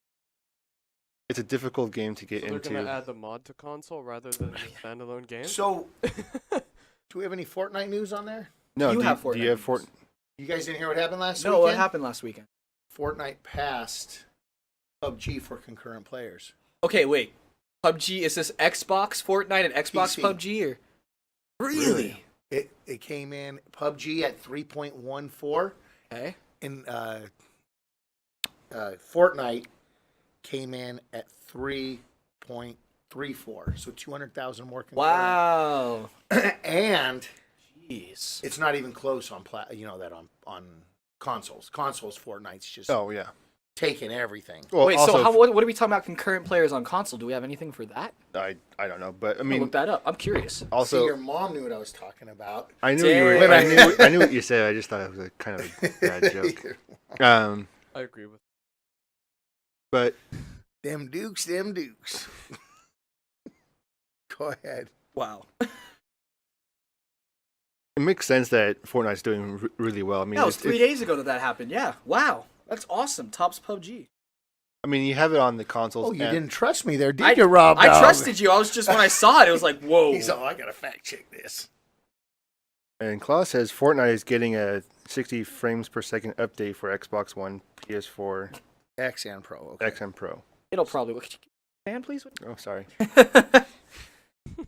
it's a difficult game to get So they're into. going to add the mod to console rather than the standalone game? So, do we have any Fortnite news on there? No, You do have do you have Fortnite. You guys didn't hear what happened last No, weekend? what happened last weekend? Fortnite passed PUBG for concurrent players. Okay, wait. PUBG, is this Xbox Fortnite and Xbox PC. PUBG or really? It came in PUBG at 3.14 Okay. and Fortnite came in at 3.34. So 200,000 more concurrent. Wow. And Jeez. it's not even close on on consoles. Consoles Fortnite's just Oh yeah. taking everything. Well, Wait, also, so what are we talking about concurrent players on console? Do we have anything for that? I don't know, but I I'll mean, look that up. I'm curious. See, also your mom knew what I was talking about. I knew you were. Dang. I knew what you said. I just thought it was a kind of a bad joke. I agree with But Them Dukes. Go ahead. Wow. it makes sense that Fortnite's doing really well. I mean, Yeah, it was it's- 3 days ago that happened. Yeah. Wow. That's awesome. Tops PUBG. I mean, you have it on the consoles. Oh, you and- didn't trust me there, did you, Rob? I Dog? trusted you. I was just when I saw it, it was like, whoa. He's all, I gotta fact check this. And Klaus says Fortnite is getting a 60 frames per second update for Xbox One, PS4, X and Pro. Okay. X, and Pro. It'll probably. Could you stand, please? Oh, sorry.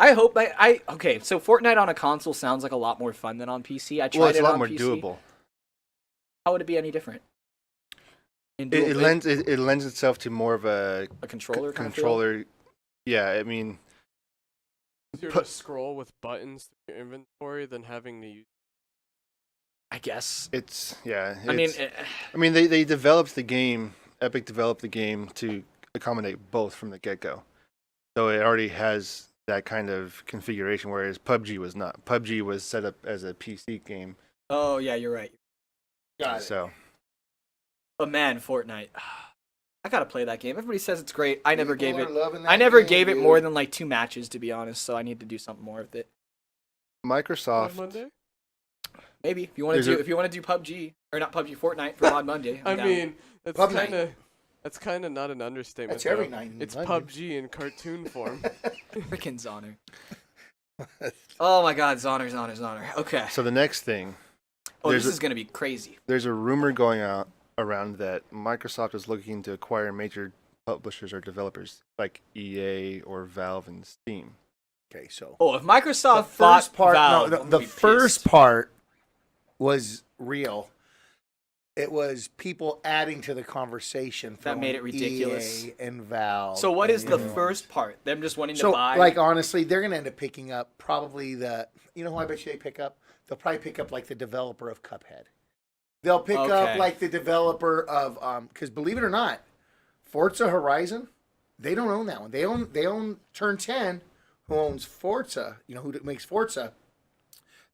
I hope okay, so Fortnite on a console sounds like a lot more fun than on PC. I tried Well, it's it a lot on more PC. doable. How would it be any different? It lends itself to more of a controller kind of feel? controller. Yeah, I mean, Easier to scroll with buttons through your inventory than having to use. I guess. I mean, they developed the game. Epic developed the game to accommodate both from the get-go, so it already has that kind of configuration. Whereas PUBG was not. PUBG was set up as a PC game. Oh yeah, you're right. Got it. So, But man, Fortnite. I gotta play that game. Everybody says it's great. I never People gave it. are loving that I never game, gave it dude. more than like 2 matches, to be honest. So I need to do something more with it. Microsoft. Monday? Maybe if you want to do PUBG or not PUBG, Fortnite for Mod Monday. I I'm down. mean, that's kind of not an understatement. That's every though. night. It's PUBG in cartoon form. Frickin' Zoner. Oh my God, Zoner. Okay. So the next thing, Oh, there's this is gonna be crazy. there's a rumor going out around that Microsoft is looking to acquire major publishers or developers like EA or Valve and Steam. Okay, so Oh, if Microsoft the first bought Valve, no, I'm the gonna be first pissed. part was real. It was people adding to the conversation from made it ridiculous. EA and Valve. So what is the and- first part? Them just wanting So, to buy? like, honestly, they're going to end up picking up probably you know who I bet you they pick up? They'll probably pick up, like, the developer of Cuphead. They'll pick up, Okay. like, the developer of, because believe it or not, Forza Horizon, they don't own that one. They own Turn 10, who owns Forza, you know, who makes Forza.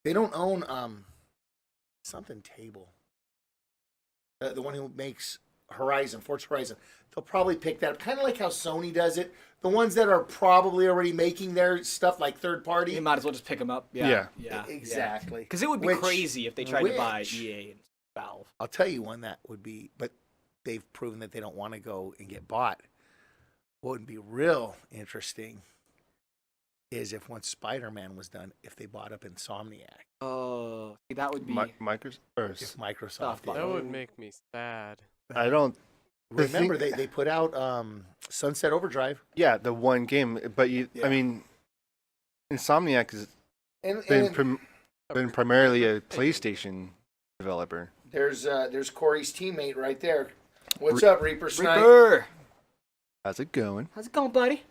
They don't own, something Table. The one who makes Forza Horizon. They'll probably pick that up, kind of like how Sony does it. The ones that are probably already making their stuff like third party. You might as well just pick them up. Yeah. Exactly. Because it would be Which- crazy if they tried to buy which- EA and Valve. I'll tell you one that would be, but they've proven that they don't want to go and get bought. What would be real interesting is if once Spider-Man was done, if they bought up Insomniac, Oh, see, that would be. Microsoft. if Microsoft did. That would make me sad. I don't. the Remember, thing- they put out Sunset Overdrive. Yeah, the one game, but Yeah. I mean, Insomniac has And, been primarily a PlayStation developer. there's Corey's teammate right there. What's up, Reaper Snipe? Reaper! How's it going? How's it going, buddy?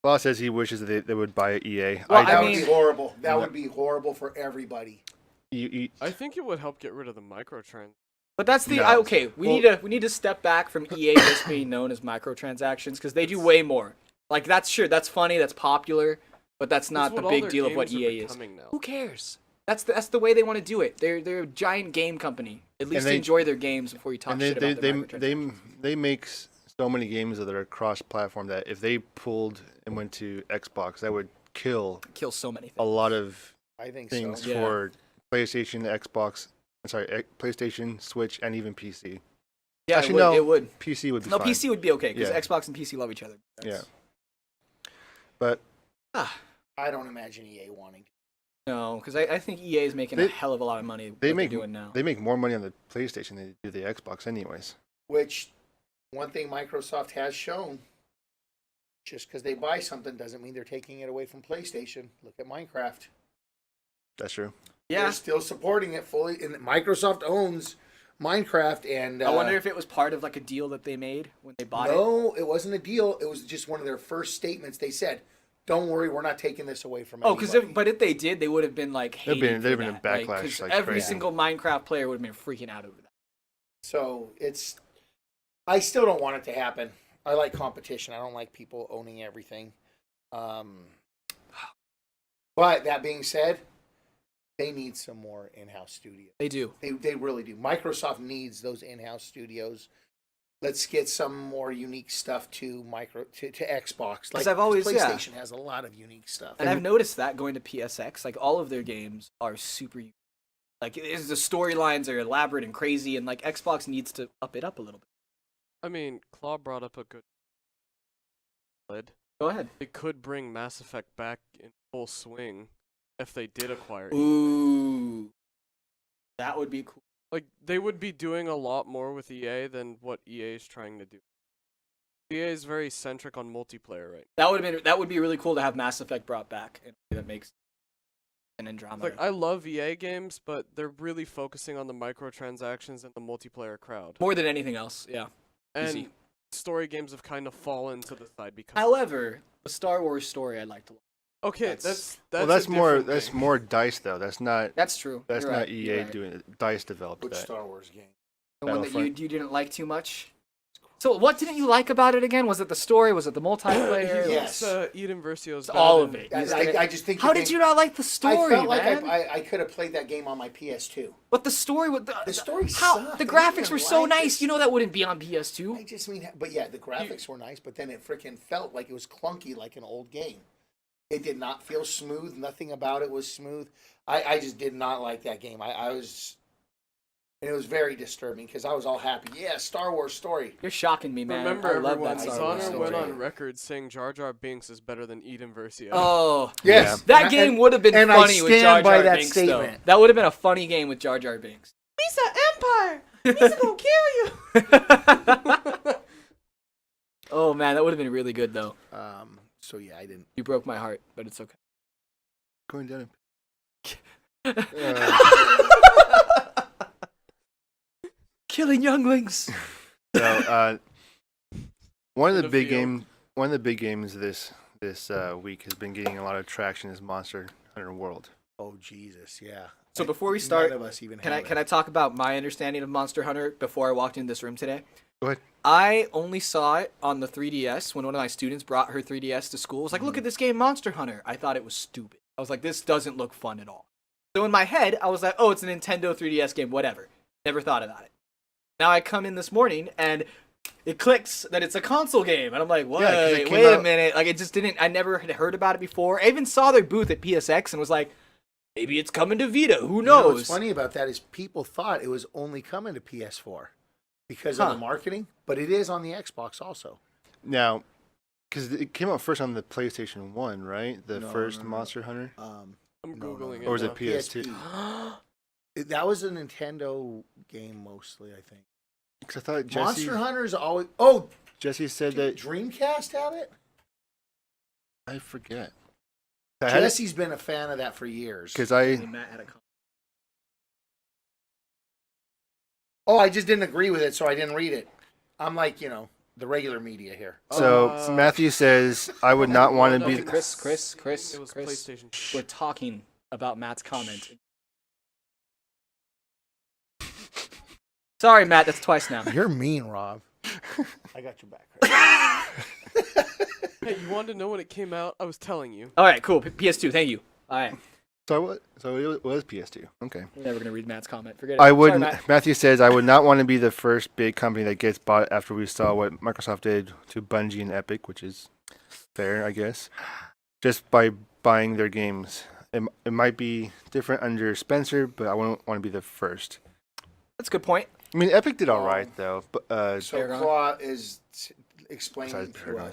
Law says he wishes that they would buy EA. Well, That I would mean- be horrible. That would be horrible for everybody. I think it would help get rid of the microtrans. But that's the No. okay. We need to step back from EA just being known as microtransactions because they do way more. Like that's funny, that's popular, but that's not the big deal of what EA is. Now. Who cares? That's the way they want to do it. They're a giant game company. At least they- enjoy their games before you talk And shit about their microtransactions. they make so many games that are cross-platform that if they pulled and went to Xbox, that would kill Kill so many a things. lot of I think things so. Yeah. for PlayStation, Xbox. PlayStation, Switch, and even PC. Yeah, Actually, it would. no. It would. PC would be No, fine. PC would be okay because Yeah. Xbox and PC love each other. Yeah. But I don't imagine EA wanting. No, because I think EA is making a hell of a lot of money. they what make they're doing now. they make more money on the PlayStation than they do the Xbox, anyways. Which, one thing Microsoft has shown, just because they buy something doesn't mean they're taking it away from PlayStation. Look at Minecraft. That's true. Yeah. They're still supporting it fully. And Microsoft owns Minecraft. And I wonder if it was part of like a deal that they made when they bought it. no, it wasn't a deal. It was just one of their first statements. They said, "Don't worry, we're not taking this away from Oh, anybody." but if they did, they would have been like There'd hating been for a that. backlash 'cause like every crazy. single Minecraft player would have been freaking out over that. So I still don't want it to happen. I like competition. I don't like people owning everything. But that being said, they need some more in-house studios. They do. They really do. Microsoft needs those in-house studios. Let's get some more unique stuff to Xbox. 'Cause I've always- PlayStation has a lot of unique stuff. And I've noticed that going to PSX, like all of their games are super unique. Like the storylines are elaborate and crazy, and like Xbox needs to up it up a little bit. I mean, Claw brought up a good. Go ahead. It could bring Mass Effect back in full swing if they did acquire it. Ooh, that would be cool. Like, they would be doing a lot more with EA than what EA is trying to do. EA is very centric on multiplayer right That would be really cool to have Mass Effect brought back in a way that makes. and Andromeda. Like I love EA games, but they're really focusing on the microtransactions and the multiplayer crowd. More than anything else, yeah. And Easy. story games have kind of fallen to the side because. However, a Star Wars story I'd like to watch. Okay, That's- that's a more different thing. more DICE though. That's not That's true. that's You're not right. EA You're right. doing it. DICE developed Which that. Star Wars game? The one that you Battlefront. didn't like too much. So what didn't you like about it again? Was it the story? Was it the multiplayer? Yes. Eden Versio's It's all of it. I just think. How the did game- you not like the story, I felt like man? I could have played that game on my PS2. But the story would The story how sucked. the I graphics didn't were so like nice. it. You know that wouldn't be on PS2. I just mean, but yeah, the graphics were nice, but then it freaking felt like it was clunky, like an old game. It did not feel smooth. Nothing about it was smooth. I just did not like that game. I was, and it was very disturbing because I was all happy. Yeah, Star Wars story. You're shocking me, man. Remember, I love everyone, that Star Wars Zahner went story. on record saying Jar Jar Binks is better than Eden Versio. Oh, Yes, that And- game would have been and I funny with stand Jar by Jar that Binks, though. statement. That would have been a funny game with Jar Jar Binks. Misa Empire! Misa gonna kill you! Oh man, that would have been really good though. So yeah, I didn't. You broke my heart, but it's okay. Going down. Killing younglings. So one of In the a big field. games this week has been getting a lot of traction is Monster Hunter World. Oh Jesus, yeah. So before we start, none of us even Can have I it. talk about my understanding of Monster Hunter before I walked in this room today? Go ahead. I only saw it on the 3DS when one of my students brought her 3DS to school. It was like, look at this game, Monster Hunter. I thought it was stupid. I was like, this doesn't look fun at all. So in my head, I was like, oh, it's a Nintendo 3DS game, whatever. Never thought about it. Now I come in this morning and it clicks that it's a console game. And I'm like, 'cause it wait, came wait a out- minute. Like, it just didn't, I never had heard about it before. I even saw their booth at PSX and was like, maybe it's coming to Vita. Who You know knows? what's funny about that is people thought it was only coming to PS4 because of Huh. the marketing, but it is on the Xbox also. Now, because it came out first on the PlayStation 1, right? The No, first no, no. Monster Hunter? I'm No, Googling no, it. Or was now. it PS2? That was a Nintendo game mostly, I think. Because I thought Monster Hunter's always. Oh, Jesse said did that. Dreamcast have it? I forget. I had it Jesse's been a fan of that for years. because I. Matt had a comment. Oh, I just didn't agree with it, so I didn't read it. I'm like, the regular media here. So Matthew says I would not want to no, be. no, Chris, It was PlayStation. we're talking about Matt's comment. Sorry, Matt, that's twice now. You're mean, Rob. I got your back. Right? Hey, you wanted to know when it came out? I was telling you. All right, cool. PS2, thank you. All right. So what? So it was PS2. Okay. We're never going to read Matt's comment. Forget it. I Sorry, wouldn't. Matt. Matthew says I would not want to be the first big company that gets bought after we saw what Microsoft did to Bungie and Epic, which is fair, I guess. Just by buying their games, it might be different under Spencer, but I wouldn't want to be the first. That's a good point. I mean, Epic did all right though, but So Paragon. Claw is explaining Besides to Paragon.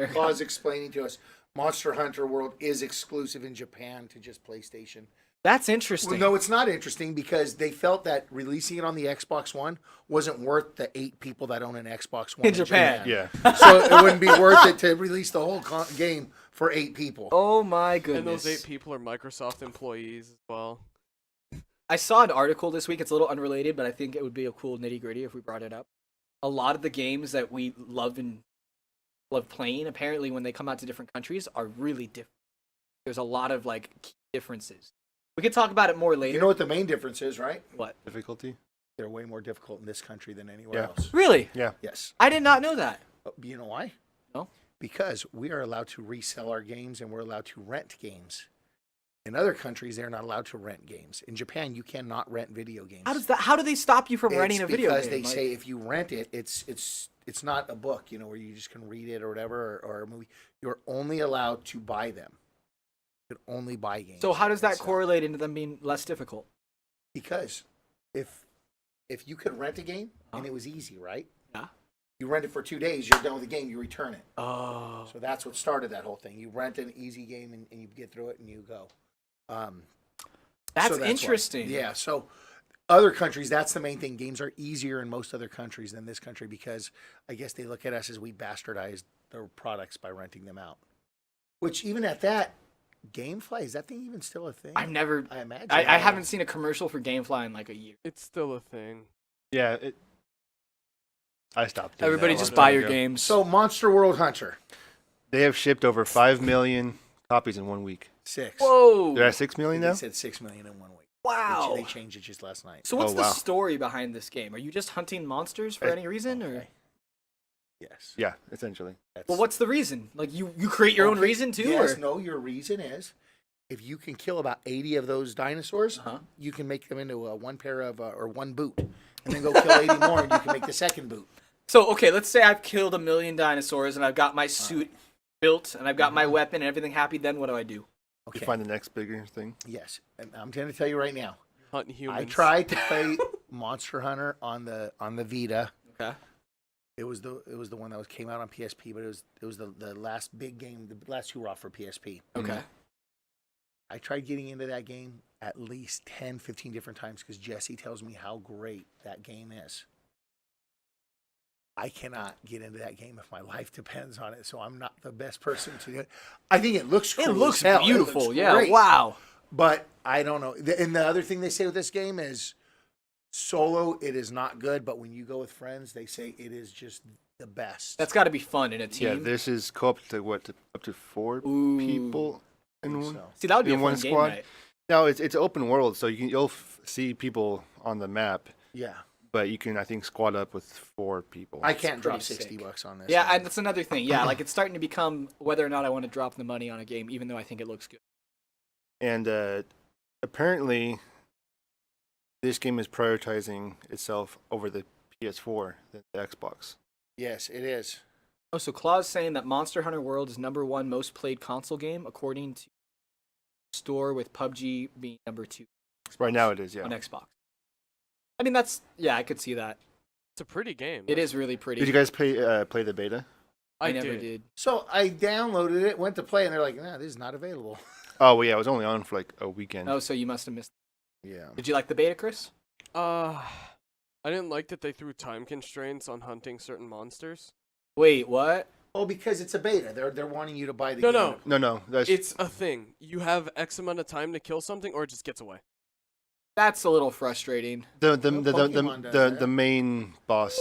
us. Claw's explaining to us. Monster Hunter World is exclusive in Japan to just PlayStation. That's interesting. Well, no, it's not interesting because they felt that releasing it on the Xbox One wasn't worth the 8 people that own an Xbox One In Japan. yeah. So it wouldn't be worth it to release the whole game for 8 people. Oh my And goodness. those 8 people are Microsoft employees as well. I saw an article this week. It's a little unrelated, but I think it would be a cool nitty gritty if we brought it up. A lot of the games that we love playing, apparently, when they come out to different countries, are really different. There's a lot of key differences. We could talk about it more later. You know what the main difference is, right? What? Difficulty. They're way more difficult in this country than anywhere Yeah. else. Really? Yeah. Yes. I did not know that. You know why? No. Because we are allowed to resell our games and we're allowed to rent games. In other countries, they're not allowed to rent games. In Japan, you cannot rent video games. How do they stop you from It's renting a video because game? they say if you rent it, it's not a book, where you just can read it or whatever, or a movie. You're only allowed to buy them. You can only buy games. So how does that So- correlate into them being less difficult? Because if you could rent a game and it was easy, right? Yeah. You rent it for 2 days, you're done with the game, you return it. Oh. So that's what started that whole thing. You rent an easy game and you get through it and you go. That's why. interesting. Yeah. So other countries, that's the main thing. Games are easier in most other countries than this country because I guess they look at us as we bastardized their products by renting them out. Which even at that, GameFly, is that thing even still a thing? I've never. I imagine. I haven't seen a commercial for GameFly in like a year. It's still a thing. Yeah, I stopped. doing Everybody that a just long buy time your ago. games. So Monster World Hunter. They have shipped over 5 million copies in 1 week. 6. Whoa! They're at 6 million They now. said 6 million in 1 week. Wow. They changed it just last night. So what's Oh, the wow. story behind this game? Are you just hunting monsters for any reason, or? Okay. Yes. Yeah, essentially. Well, what's the reason? Like you create your own reason too, Yes, or? no, your reason is if you can kill about 80 of those dinosaurs, Uh-huh. you can make them into one pair of, or one boot. And then go kill 80 more and you can make the second boot. So okay, let's say I've killed 1 million dinosaurs and I've got my suit built and I've got my weapon and everything happy. Then what do I do? Okay. You find the next bigger thing. Yes. And I'm going to tell you right now. Hunting humans. I tried to play Monster Hunter on the Vita. Okay. It was the one that came out on PSP, but it was the last big game, the last hurrah for PSP. Okay. I tried getting into that game at least 10, 15 different times because Jesse tells me how great that game is. I cannot get into that game if my life depends on it, so I'm not the best person to do it. I think it looks cool. It looks as hell. beautiful. It looks Yeah. great. Wow. But I don't know. And the other thing they say with this game is solo, it is not good, but when you go with friends, they say it is just the best. That's got to be fun in a team. Yeah, this is co-op to up to 4 Ooh. people in one. So, See, that would be a in fun one game squad. night. No, it's open world, so you'll see people on the map, yeah. but you can I think squad up with 4 people. I can't drop pretty sick. $60 on this. Yeah, one. and that's another thing. Yeah, like it's starting to become whether or not I want to drop the money on a game, even though I think it looks good. And apparently, this game is prioritizing itself over the PS4 than the Xbox. Yes, it is. Oh, so Claw's saying that Monster Hunter World is #1 most played console game, according to store, with PUBG being #2 Right now, it is. Yeah. on Xbox. I mean, I could see that. It's a pretty game. It is really pretty. Did you guys play the beta? I I never did. did. So I downloaded it, went to play, and they're like, "Nah, this is not available." Oh well, yeah, it was only on for like a weekend. Oh, so you must have missed. Yeah. Did you like the beta, Chris? I didn't like that they threw time constraints on hunting certain monsters. Wait, what? Oh, because it's a beta. They're wanting you to buy the No, game. no. No, that's It's a thing. You have X amount of time to kill something, or it just gets away. That's a little frustrating. the main boss.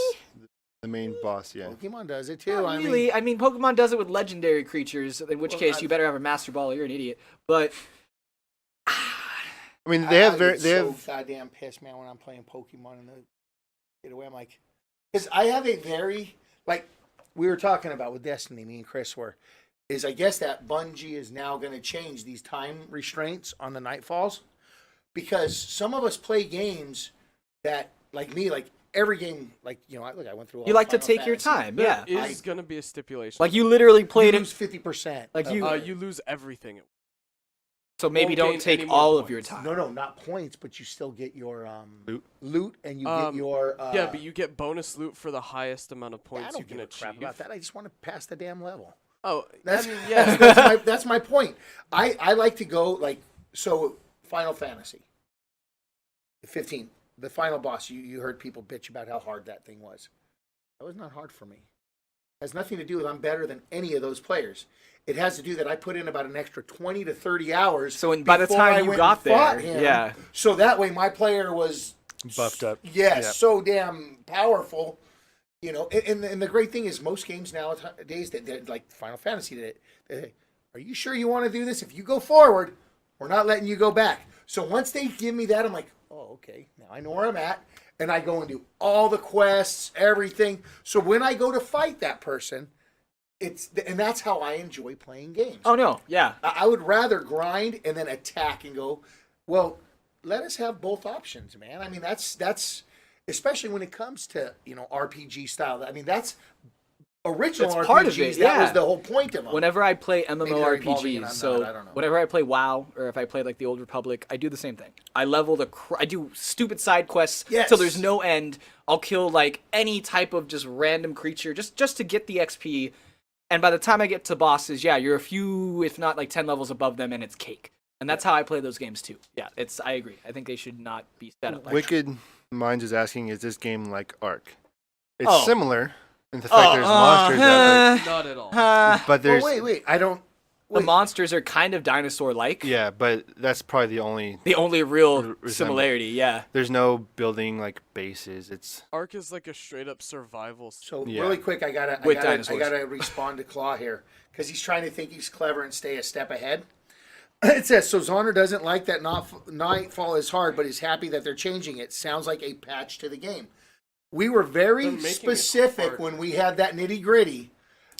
The main boss, yeah. Pokemon does it too. Not really. I mean, Pokemon does it with legendary creatures, in which Well, case you better have a Master Ball or you're an idiot. But I mean, they have so goddamn pissed, man, when I'm playing Pokemon and they get away. I'm like, because I have a very like we were talking about with Destiny. Me and Chris were. Is I guess that Bungie is now going to change these time restraints on the Nightfalls because some of us play games that, like me, like every game, like I went through. All you like to Final take your Fantasy. time, yeah. There is gonna be a stipulation. Like you literally You played lose it, 50%. Like of you- it. you lose everything. so maybe won't don't gain take any more all of your points. time. No, not points, but you still get your Loot. and you get your. Yeah, but you get bonus loot for the highest amount of I points don't you can give a crap achieve. about that. I just want to pass the damn level. Oh, That's, I mean, yeah. that's my point. I like to go like so. Final Fantasy 15, the final boss. You heard people bitch about how hard that thing was. That was not hard for me. It has nothing to do with I'm better than any of those players. It has to do that I put in about an extra 20 to 30 hours. So by the before I time you went got and fought there, him, yeah. So that way my player was Buffed up. Yes, Yeah. so damn powerful. And the great thing is most games nowadays that like Final Fantasy did it. They say, are you sure you want to do this? If you go forward, we're not letting you go back. So once they give me that, I'm like, oh, okay, now I know where I'm at. And I go and do all the quests, everything. So when I go to fight that person, and that's how I enjoy playing games. Oh no, yeah. I would rather grind and then attack and go, well, let us have both options, man. I mean, that's especially when it comes to, RPG style. I mean, that's original That's RPGs. part of it, That yeah. was the whole point of them. Whenever I play they're evolving and MMORPGs, I'm so not, I don't know. whenever I play WoW or if I play like the Old Republic, I do the same thing. I level I do stupid side quests Yes. till there's no end. I'll kill like any type of just random creature just to get the XP. And by the time I get to bosses, yeah, you're a few, if not like 10 levels above them, and it's cake. And that's how I play those games too. Yeah, I agree. I think they should not be set up. Wicked Minds is asking, is this game like Ark? It's Oh. similar in the fact there's monsters that Not at all. like, but there's wait. I don't. the monsters are kind of dinosaur-like. Yeah, but that's probably the only real similarity. Yeah. There's no building like bases. It's Ark is like a straight up survival. So Yeah. really quick, I gotta respond to Claw here because he's trying to think he's clever and stay a step ahead. It says, so Zoner doesn't like that Nightfall is hard, but is happy that they're changing it. Sounds like a patch to the game. We were very specific when we had that Nitty Gritty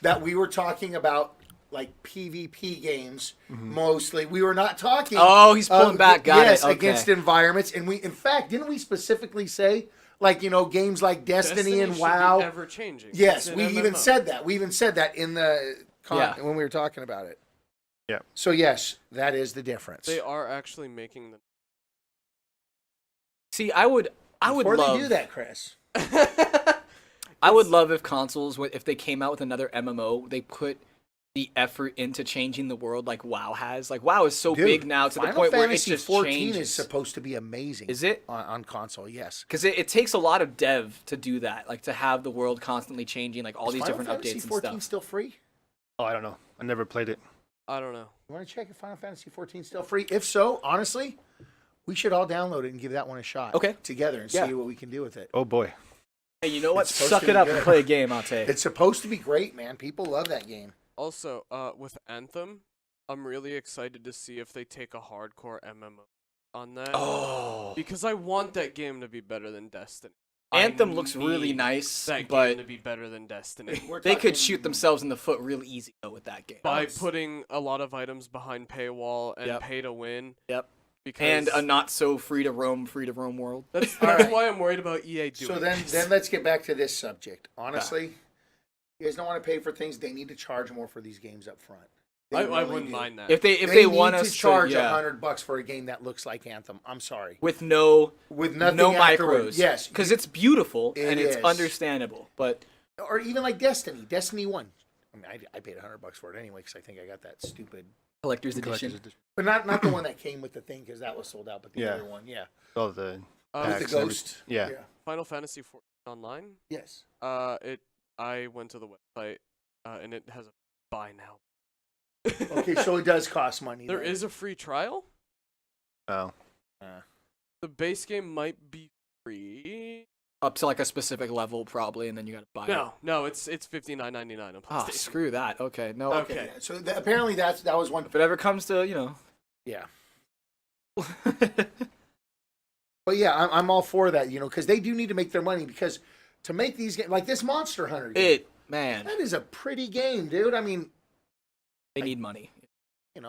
that we were talking about like PvP games mostly. We were not talking. Oh, he's pulling back. Got yes, it. Okay. against environments. And in fact, didn't we specifically say like, games like Destiny and WoW? Ever changing. Yes, we even said that. We even said that in the when we were talking about it. Yeah. So yes, that is the difference. They are actually making them. See, I would Before love. they do that, Chris. I would love if consoles, if they came out with another MMO, they put the effort into changing the world like WoW has. Like WoW is so big now to the point where it's just 14 changes. is supposed to be amazing. Is it? On console, yes. Because it takes a lot of dev to do that, like to have the world constantly changing, like all these different updates and 14 stuff. still free? Oh, I don't know. I never played it. I don't know. You want to check if Final Fantasy 14 still free? If so, honestly, we should all download it and give that one a shot. Okay. Together and see what we can do with it. Oh boy. Hey, you know what? It's supposed Suck to be it up good. and play a game, I'll tell you. It's supposed to be great, man. People love that game. Also, with Anthem, I'm really excited to see if they take a hardcore MMO on that. Oh. Because I want that game to be better than Destiny. Anthem I looks really need nice, that but game to be better than Destiny. they could shoot themselves in the foot real easy though with that game. By putting a lot of items behind paywall and pay to win. Yep. Because And a not so free to roam world. that's right. why I'm worried about EA doing So then this. let's get back to this subject. Honestly, you guys don't want to pay for things. They need to charge more for these games up front. They I really wouldn't do. mind that. If they want need us to charge yeah. $100 for a game that looks like Anthem. I'm sorry. with no With no afterward. micros. Yes, because it's beautiful It and it's is. understandable. But or even like Destiny 1. I mean, I paid $100 for it anyway because I think I got that stupid. collector's edition. But not the one that came with the thing because that was sold out. But the Yeah. other one, yeah, Oh, the with packs the and everything. ghost. Yeah. Final Fantasy 14 Online, Yes. I went to the website, and it has a buy now. Okay, so it does cost money. There then. is a free trial. Oh. The base game might be free. Up to like a specific level probably, and then you got to buy it. No, it's $59.99 on Oh, PlayStation. screw that. Okay, no. Okay. So apparently that was one. If it ever comes to Yeah. But yeah, I'm all for that. Because they do need to make their money because to make these games like this Monster Hunter game, man, that is a pretty game, dude. I mean, they need money.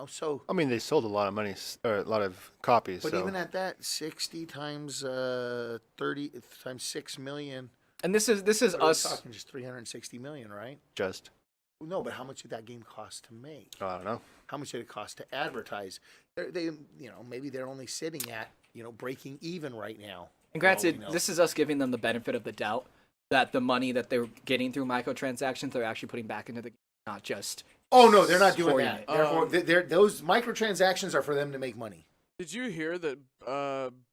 so. I mean, they sold a lot of money, or a lot of copies. But so. even at that, 60 times 30 times 6 million. And this is We're us. talking just 360 million, right? just, No, but how much did that game cost to make? I don't know. How much did it cost to advertise? They maybe they're only sitting at, breaking even right now. And granted, Oh, we know. this is us giving them the benefit of the doubt that the money that they're getting through microtransactions they're actually putting back into the game, not just. Oh no, they're not doing Storing that. it. Those microtransactions are for them to make money. Did you hear that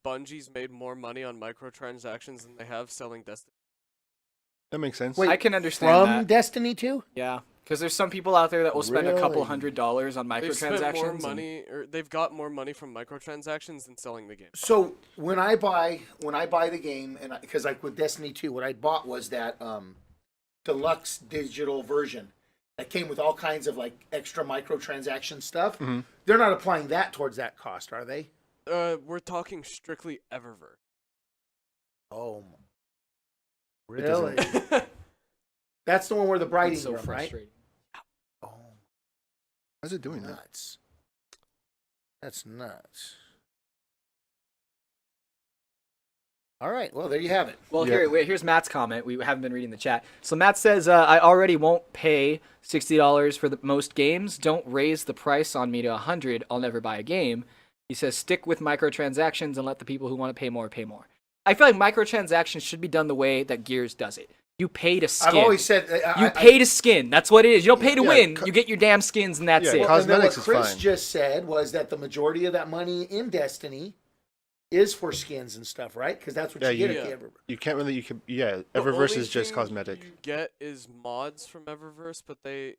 Bungie's made more money on microtransactions than they have selling Destiny? That makes sense. Wait, I can understand From that. Destiny 2? Yeah, because there's some people out there that will spend a couple Really? $100 on They've spent more microtransactions. money, or they've got more money from microtransactions than selling the game. So when I buy the game, and because like with Destiny 2, what I bought was that deluxe digital version that came with all kinds of like extra microtransaction stuff. Mhm. They're not applying that towards that cost, are they? We're talking strictly Eververse. Oh, It doesn't- really? That's the one where the bride It's so Ingram, right? frustrating. Oh, How's it doing that? nuts. That's nuts. All right, well, there you have it. Well, Yeah. here's Matt's comment. We haven't been reading the chat. So Matt says, I already won't pay $60 for the most games. Don't raise the price on me to $100. I'll never buy a game. He says, stick with microtransactions and let the people who want to pay more pay more. I feel like microtransactions should be done the way that Gears does it. You pay to skin. I've always said you pay to skin. That's what it is. You don't pay to Yeah, win. You get your damn skins and that's Yeah, it. Well, and then Cosmetics what is Chris fine. just said was that the majority of that money in Destiny is for skins and stuff, right? Because that's what Yeah, you get you- at the Eververse. You can't really. The Eververse only is just thing cosmetic. You get is mods from Eververse, but they're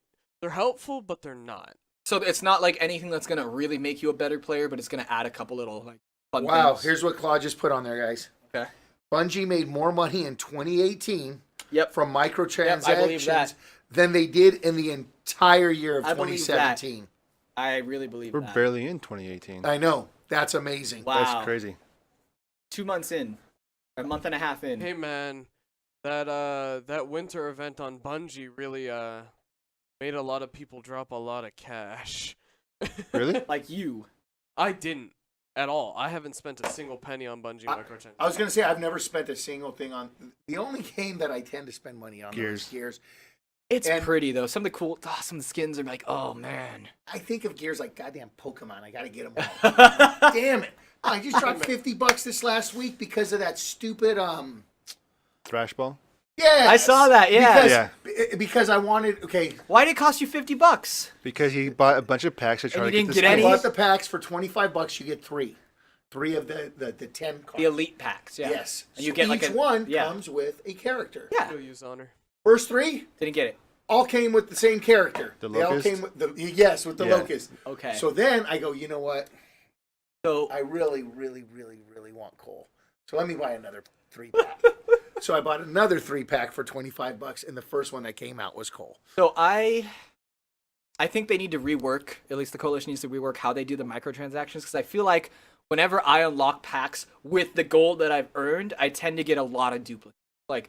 helpful, but they're not. So it's not like anything that's gonna really make you a better player, but it's gonna add a couple little like fun Wow, things. here's what Claude just put on there, guys. Okay. Bungie made more money in 2018 Yep. from microtransactions Yep, I believe that. than they did in the entire year of I believe that. 2017. I really believe We're that. barely in 2018. I know. That's amazing. Wow. That's crazy. 2 months in, a month and a half in. Hey man, that winter event on Bungie really made a lot of people drop a lot of cash. Really? Like you. I didn't at all. I haven't spent a single penny on Bungie microtransactions. I was going to say, I've never spent a single thing on. The only game that I tend to spend money on Gears. is Gears. It's And- pretty though. Some of the skins are like, oh man. I think of Gears like goddamn Pokemon. I got to get them all. Damn it. I just dropped $50 this last week because of that stupid Thrash ball? yeah. I saw that, yeah. Because I wanted Why did it cost you $50? Because he bought a bunch of packs to try And to you get didn't the get I any? skins. bought the packs for $25. You get three of the 10 cards. The elite packs, yeah. Yes. And you So get like each a one yeah. comes with a character. Yeah. Still use honor. First three Didn't get it. all came with the same character. The They all Locust? came with with the Yeah. Locust. Okay. So then I go, you know what? So I really, really, really, really want Cole. So let me buy another 3-pack. So I bought another 3-pack for $25, and the first one that came out was Cole. So I think they need to rework, at least the coalition needs to rework how they do the microtransactions, because I feel like whenever I unlock packs with the gold that I've earned, I tend to get a lot of duplicates. Like,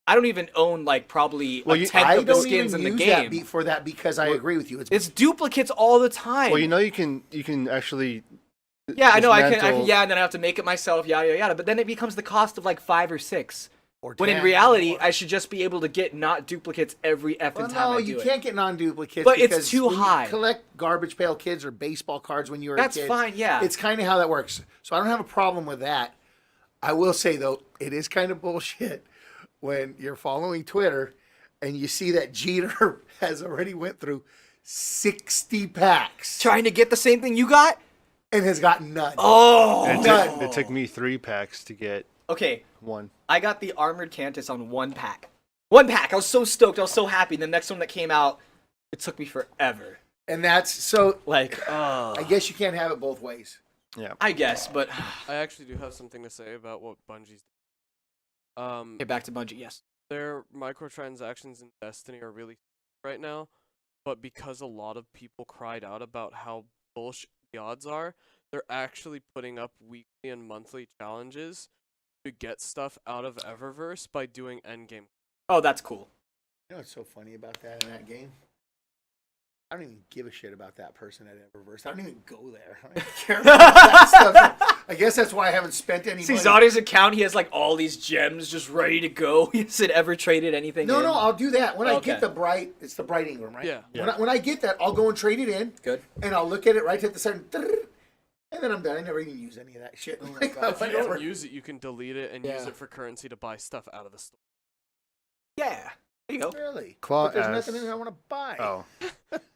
I don't even own like probably Well, a you- tenth I of the don't skins even in the use that game. for that because I agree with you. It's duplicates all the time. Well, you know you can actually. yeah, I know. I can. dismantle- Yeah, and then I have to make it myself. Yada yada yada. But then it becomes the cost of like 5 or 6. or When in 10 reality, or- I should just be able to get not duplicates every effing Well, time no, I do you it. can't get non-duplicates. But it's because too when high. You collect Garbage Pail Kids or baseball cards when you were That's a kid. fine, yeah. It's kind of how that works. So I don't have a problem with that. I will say though, it is kind of bullshit when you're following Twitter and you see that Jeter has already went through 60 packs Trying to get the same thing you got. and has gotten none. Oh. It took me 3 packs to get Okay, one. I got the Armored Cantus on 1 pack. 1 pack. I was so stoked. I was so happy. The next one that came out, it took me forever. And that's so. Like, I guess you can't have it both ways. Yeah. I guess, but I actually do have something to say about what Bungie's doing. get back to Bungie. Yes. Their microtransactions in Destiny are really right now, but because a lot of people cried out about how bullshit the odds are, they're actually putting up weekly and monthly challenges to get stuff out of Eververse by doing endgame. Oh, that's cool. You know what's so funny about that in that game? I don't even give a shit about that person at Eververse. I don't even go there. I don't care about that stuff. I guess that's why I haven't spent any See money. Zodi's account. He has like all these gems just ready to go. He hasn't ever traded anything. No, in. no, I'll do that. When I Okay. get the bright, it's the bright Ingram, right? Yeah. Yeah. When I get that, I'll go and trade it in, Good. and I'll look at it right at the side, and then I'm done. I never even use any of that shit. Like, If you whatever. don't use it, you can delete it and use Yeah. it for currency to buy stuff out of the store. Yeah. There you go. Really? Claw But there's asks- nothing in there I want to buy. Oh,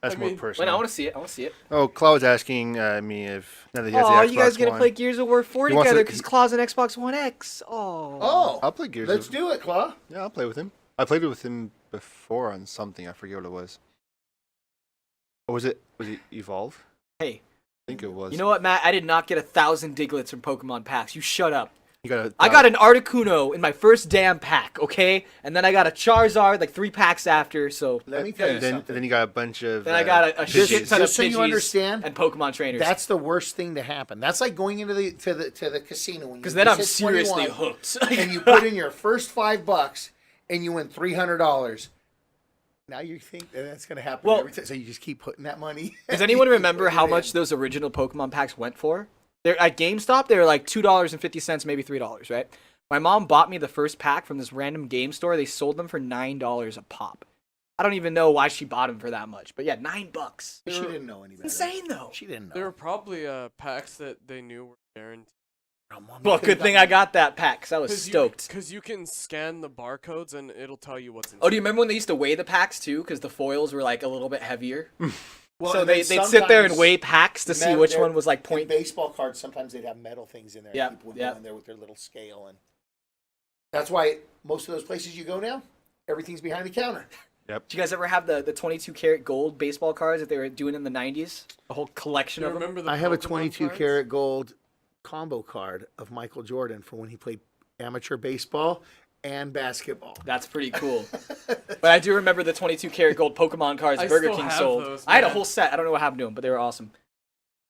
that's I more mean- personal. Wait, I want to see it. I want to see it. Oh, Claude's asking me if now that he has Oh, the Xbox you guys gonna One, play Gears of War 4 He wants together to- because Claw's an Xbox One X. Oh. Oh, I'll play Gears. let's of- do it, Claw. Yeah, I'll play with him. I played with him before on something. I forget what it was. Or was it Evolve? Hey, I think it was. you know what, Matt? I did not get 1,000 Digletts from Pokemon packs. You shut up. You got a, I got an Articuno in my first damn pack, okay? And then I got a Charizard like 3 packs after, so... Let me tell you and then, something. and then you got a bunch of. Then I got a Pidgeys. shit ton of Just so you Pidgeys understand, and Pokemon trainers. That's the worst thing to happen. That's like going into the casino when you Because then I'm hit seriously 21 hooked. and you put in your first $5 and you win $300. Now you think that that's going to happen Well- every time, so you just keep putting that money. Does anyone remember how much those original Pokemon packs went for? They're at GameStop. They were like $2.50, maybe $3, right? My mom bought me the first pack from this random game store. They sold them for $9 a pop. I don't even know why she bought them for that much, but yeah, $9. She didn't know any better. Insane though. She didn't know. There were probably packs that they knew were guaranteed. Well, good thing I got that pack because I was stoked. Because you can scan the barcodes and it'll tell you what's inside. Oh, do you remember when they used to weigh the packs too? Because the foils were like a little bit heavier. Well, So and then they'd sit there and sometimes weigh packs to see metal- which they're- one was like in point. baseball cards, sometimes they'd have metal things in there. Yeah, People would yeah. go in there with their little scale, and that's why most of those places you go now, everything's behind the counter. Yep. Did you guys ever have the 22 karat gold baseball cards that they were doing in the 90s? A whole collection You of them. remember the I have a Pokemon 22 cards? karat gold combo card of Michael Jordan for when he played amateur baseball and basketball. That's pretty cool. But I do remember the 22 karat gold Pokemon cards I Burger still King have sold. those, I had a man. whole set. I don't know what happened to them, but they were awesome.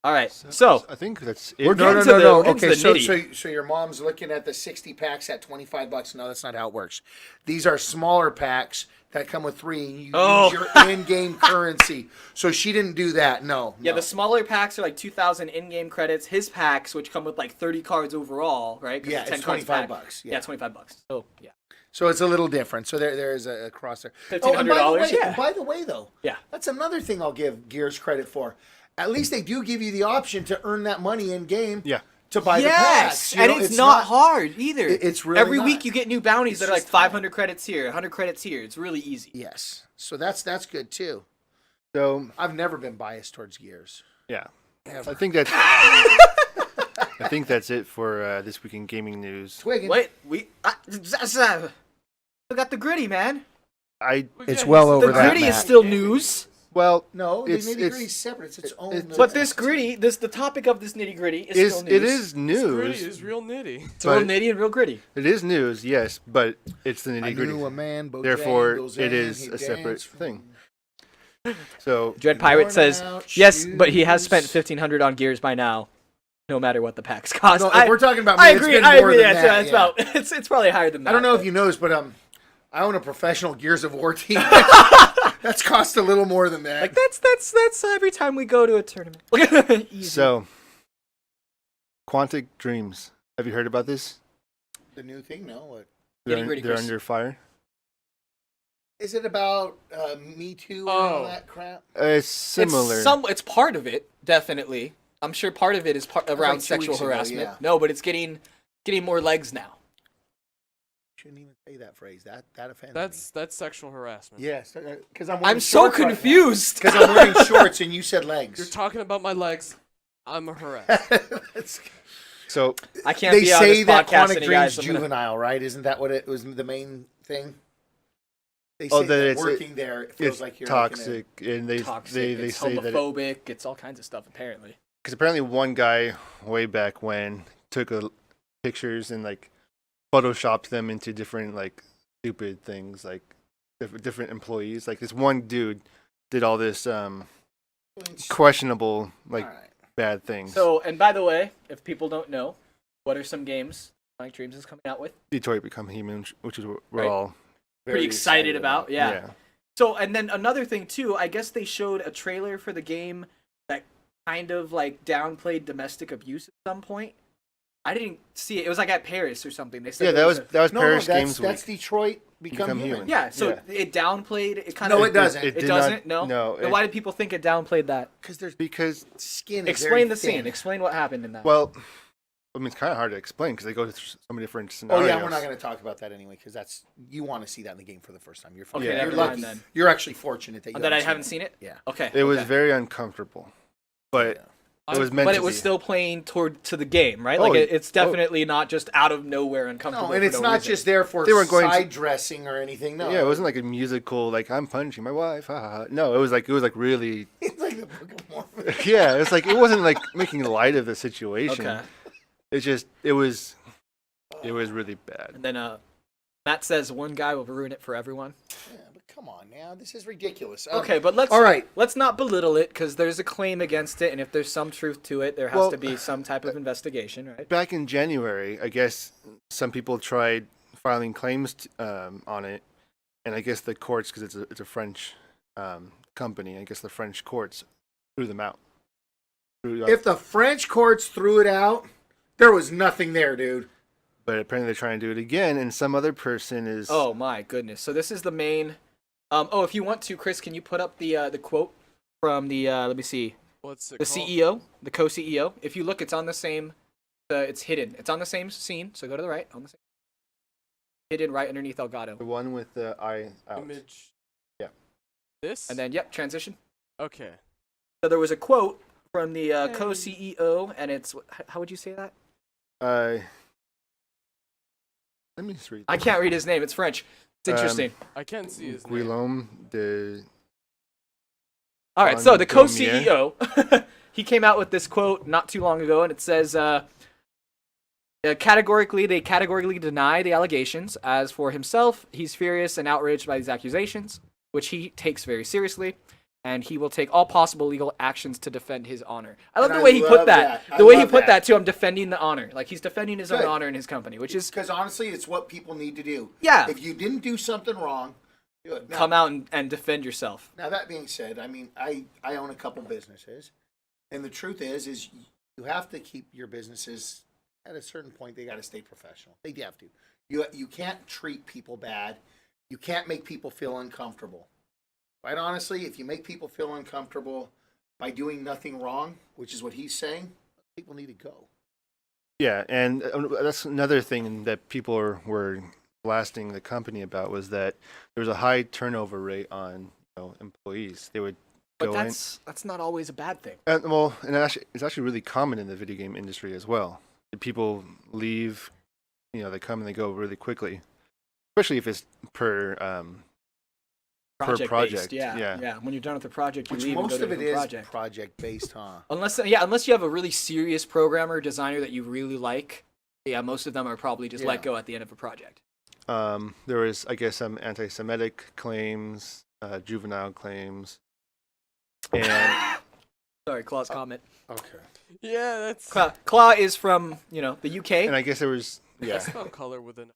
All right, so I think that's it. We're No, getting no, to the- no, we're no. getting to Okay, the so, nitty. so your mom's looking at the 60 packs at $25. No, that's not how it works. These are smaller packs that come with 3, and you use your in-game currency. So she didn't do that. No. yeah, no. the smaller packs are like 2,000 in-game credits. His packs, which come with like 30 cards overall, right? 'Cause Yeah, it's 10 it's cards $25. pack. Yeah. Yeah, $25. So yeah, So it's a little different. So there is a cross there. $1,500. Yeah. By the way, though, Yeah. that's another thing I'll give Gears credit for. At least they do give you the option to earn that money in game. Yeah. To buy the packs. Yes, You and know, it's not hard either. It's really every not. week you get new bounties It's that are like just 500 credits here, 100 credits here. It's really easy. Yes. So that's good too. So I've never been biased towards Gears. yeah, Ever. I think that's I think that's it for this week in gaming news. Twiggin. Wait, we got the gritty, man. It's well over The that. gritty is Matt. still news. Well, No, the It's- nitty it's- gritty is separate. It's its own. it's- But this gritty, the topic of this nitty gritty is still news. it is Gritty news. is real nitty. It's real but- nitty and real gritty. It is news, yes, but it's the I nitty gritty. knew a man. Therefore, Bojangles it and is he a separate danced. thing. So Dread Pirate Worn says, out yes, but he has shoes. spent 1,500 on gears by now, no matter what the packs cost. No, if we're talking about me, I it's agree. been I more agree. than It's, that, it's yeah. about it's probably higher than that. I don't know but- if you noticed, but I own a professional Gears of War team. That's cost a little more than that. Like that's every time we go to a tournament. Easy. so Quantic Dreams. Have you heard about this? the new thing? No. What? Nitty-gritty, They're Chris. under fire. Is it about Me Too and all Oh. that crap? It's similar. It's part of it, definitely. I'm sure part of it is around like 2 sexual weeks ago, harassment. yeah. No, but it's getting more legs now. Shouldn't even say that phrase. That offends That's sexual harassment. me. Yes, because I'm. I'm so confused. Because I'm wearing shorts and you said You're legs. talking about my legs. I'm a harass. So I can't They be on say this that podcast Quantic any Dreams guys. I'm gonna- juvenile, right? Isn't that what it was? The main thing. They say Oh, that that it's- working there it feels it's like you're toxic, and they toxic. they It's say that homophobic. It's all kinds of stuff apparently. because apparently one guy way back when took pictures and like photoshopped them into different like stupid things, like different employees. Like this one dude did all this questionable like bad things. So, and by the way, if people don't know, what are some games Quantic Dreams is coming out with? Detroit Become Human, which is what we're Right. all Pretty excited about. Yeah. yeah. So, and then another thing too, I guess they showed a trailer for the game that kind of like downplayed domestic abuse at some point. I didn't see it. It was like at Paris or something. They said Yeah, there that was No, Paris that's, Games that's Week. Detroit Become Become Human. Human. Yeah, so Yeah. it downplayed. It kind No, of. it doesn't. It did doesn't. not- No. no, Then why did people think it downplayed that? Because there's because skin. Is Explain very the scene. thin. Explain what happened in that. well, I mean it's kind of hard to explain because they go through so many different Oh scenarios. yeah, we're not going to talk about that anyway because that's you want to see that in the game for the first time. You're Okay, you're never mind lucky. then. You're actually fortunate that you that I haven't seen it. Yeah. Okay. It was okay. very uncomfortable, but it was meant But to it was be. still playing to the game, right? Oh, Like it's definitely not just out of nowhere uncomfortable. No, and for it's no not reason. just there for They weren't going to- side dressing or anything. No, Yeah, it wasn't like a musical like I'm punching my wife. Ha, ha, ha. No, it was like really. It's like the Book of Mormon. Yeah, it's like it wasn't like making light of the situation. Okay. It was really bad. And then Matt says one guy will ruin it for everyone. Yeah, but come on now, this is ridiculous. Okay, but let's all right. Let's not belittle it because there's a claim against it, and if there's some truth to it, there has Well, to be some type of investigation, right? Back in January, I guess some people tried filing claims on it, and I guess the courts, because it's a French company, I guess the French courts threw them out. If the French courts threw it out, there was nothing there, dude. But apparently they're trying to do it again, and some other person is. Oh my goodness! So this is the main. If you want to, Chris, can you put up the quote from the let me see, What's it the called? CEO, the co-CEO? If you look, it's on the same. It's hidden. It's on the same scene. So go to the right. On the same. Hidden right underneath Elgato. The one with the eye out. Image. Yeah. This? And then transition. Okay. So there was a quote from the Hey. co-CEO, and it's how would you say that? Let me just read. I can't read his name. It's French. It's interesting. I can't see his name. Guillaume de. All right, so the Gondomier. co-CEO, he came out with this quote not too long ago, and it says, they categorically deny the allegations. As for himself, he's furious and outraged by these accusations, which he takes very seriously, and he will take all possible legal actions to defend his honor. I love And the I way he put love that. that. The I way he love put that. that, too, I'm defending the honor. Like, he's defending his own Good. honor in his company, which is, Because honestly, it's what people need to do. yeah, If you didn't do something wrong, do it. Now, come out and defend yourself. Now that being said, I mean, I own a couple businesses, and the truth is you have to keep your businesses at a certain point. They got to stay professional. They have to. You can't treat people bad. You can't make people feel uncomfortable. Quite honestly, if you make people feel uncomfortable by doing nothing wrong, which is what he's saying, people need to go. Yeah, and that's another thing that people were blasting the company about was that there was a high turnover rate on employees. They would But go in. that's not always a bad thing. And, it's actually really common in the video game industry as well. People leave, they come and they go really quickly, especially if it's per Project project. based, yeah. When you're done with the project, you Which leave and go most to of a it different is project based, huh? Unless you have a really serious programmer, designer that you really like, yeah, most of them are probably just let Yeah. go at the end of a project. There was, I guess, some anti-Semitic claims, juvenile claims, and Sorry, Claw's comment. Okay. Yeah, that's Claw is from, the UK. and I guess there was I yeah, spell color with an.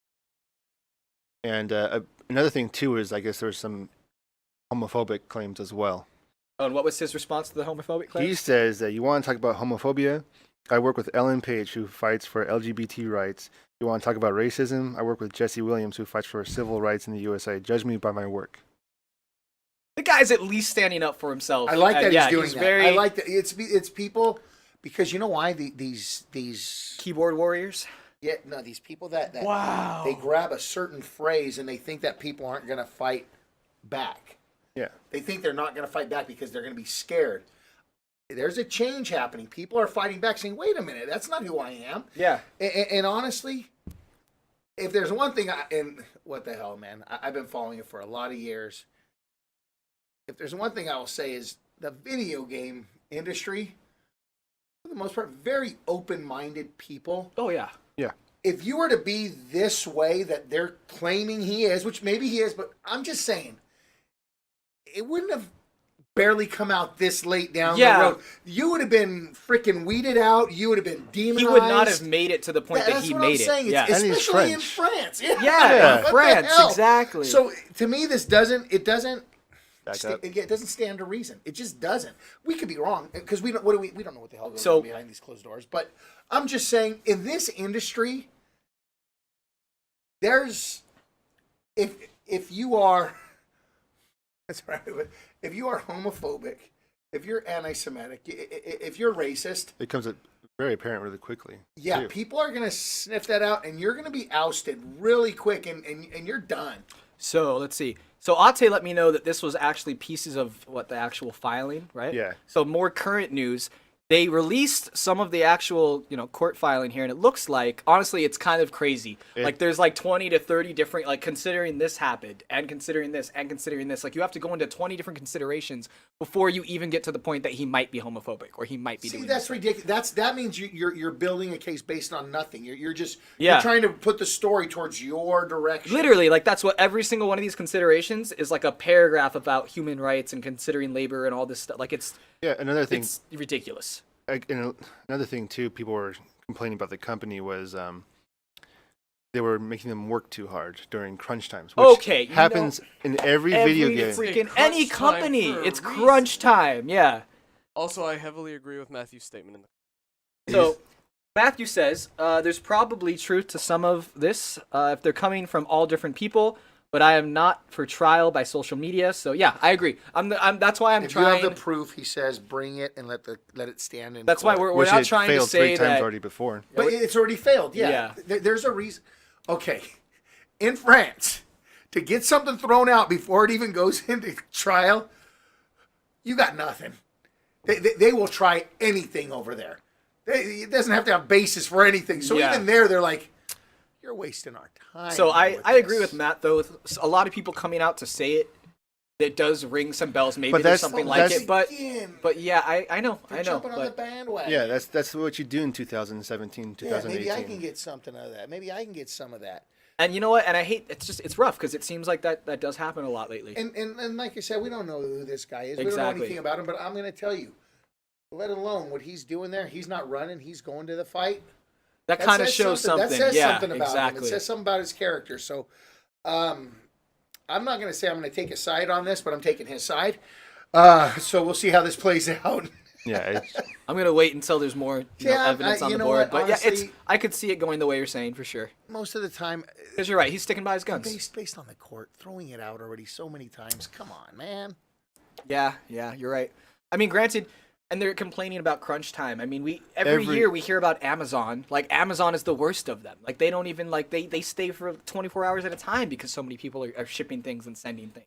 and another thing too is I guess there was some homophobic claims as well. Oh, and what was his response to the homophobic claim? He says that you want to talk about homophobia? I work with Ellen Page, who fights for LGBT rights. You want to talk about racism? I work with Jesse Williams, who fights for civil rights in the USA. Judge me by my work. The guy's at least standing up for himself. I like that And, he's doing that. Very I like that. It's people because you know why these keyboard warriors. these people that Wow. they grab a certain phrase and they think that people aren't going to fight back. Yeah. They think they're not going to fight back because they're going to be scared. There's a change happening. People are fighting back, saying, "Wait a minute, that's not who I am." Yeah. And honestly, if there's one thing, and what the hell, man, I've been following it for a lot of years. If there's one thing I will say is the video game industry, for the most part, very open-minded people. Oh, yeah. If you were to be this way that they're claiming he is, which maybe he is, but I'm just saying, it wouldn't have barely come out this late down Yeah. the road. You would have been freaking weeded out. You would have been demonized. He would not have made it to the point that That's he what made I'm it. saying. Yeah. And he's Especially in French. France. Yeah, What the France, hell? exactly. So to me, it doesn't Back up. it doesn't stand to reason. It just doesn't. We could be wrong because we don't know what the hell goes So- on behind these closed doors. But I'm just saying, in this industry, there's if you are that's right. If you are homophobic, if you're anti-Semitic, if you're racist, It comes very apparent really quickly. yeah, too. people are gonna sniff that out, and you're gonna be ousted really quick, and you're done. So let's see. So Ate let me know that this was actually pieces of the actual filing, right? Yeah. So more current news. They released some of the actual, court filing here, and it looks like, honestly, it's kind of crazy. There's 20 to 30 different, considering this happened, and considering this, and considering this. You have to go into 20 different considerations before you even get to the point that he might be homophobic, or he might be See, doing that's this. ridiculous. That means you're building a case based on nothing. You're just Yeah. you're trying to put the story towards your direction. Literally, that's what every single one of these considerations is, a paragraph about human rights and considering labor and all this stuff. Yeah, another thing. It's ridiculous. Another thing too, people were complaining about the company was they were making them work too hard during crunch times. Which Okay, happens in every video game. Freaking Crunch any time company, for a it's reason. crunch time. Yeah. Also, I heavily agree with Matthew's statement in the. So Matthew says there's probably truth to some of this if they're coming from all different people, but I am not for trial by social media. So yeah, I agree. That's why I'm If trying. you have the proof, he says, bring it and let it stand in. That's why court. we're Which not it trying to failed say 3 times that. already before. But it's already failed. Yeah. Yeah. There's a reason. Okay. In France, to get something thrown out before it even goes into trial, you got nothing. They will try anything over there. It doesn't have to have basis for anything. So Yeah. even there, they're like, You're wasting our time. So I with agree this. with Matt, though. With a lot of people coming out to say it, it does ring some bells. Maybe But there's that's- something that's- like it, but Again, yeah, I know, they're I know. jumping on the But bandwagon. Yeah, that's what you do in 2017, Yeah, 2018. maybe I can get something out of that. Maybe I can get some of that. and you know what? And I hate it's rough because it seems like that does happen a lot lately. And like I said, we don't know who this guy is. We don't know Exactly. anything about him. But I'm going to tell you, let alone what he's doing there. He's not running. He's going to the fight. That kind of says shows something. That says Yeah, something about exactly. him. It says something about his character. So, I'm not going to say I'm going to take a side on this, but I'm taking his side. So we'll see how this plays out. Yeah, it's, I'm gonna wait until there's more evidence on you the know board. what, But yeah, honestly- I could see it going the way you're saying for sure. Most of the time, Because you're right, he's sticking by his guns. based on the court, throwing it out already so many times. Come on, man. Yeah, you're right. I mean, granted, and they're complaining about crunch time. I mean, every Every- year we hear about Amazon. Like Amazon is the worst of them. Like they don't even they stay for 24 hours at a time because so many people are shipping things and sending things.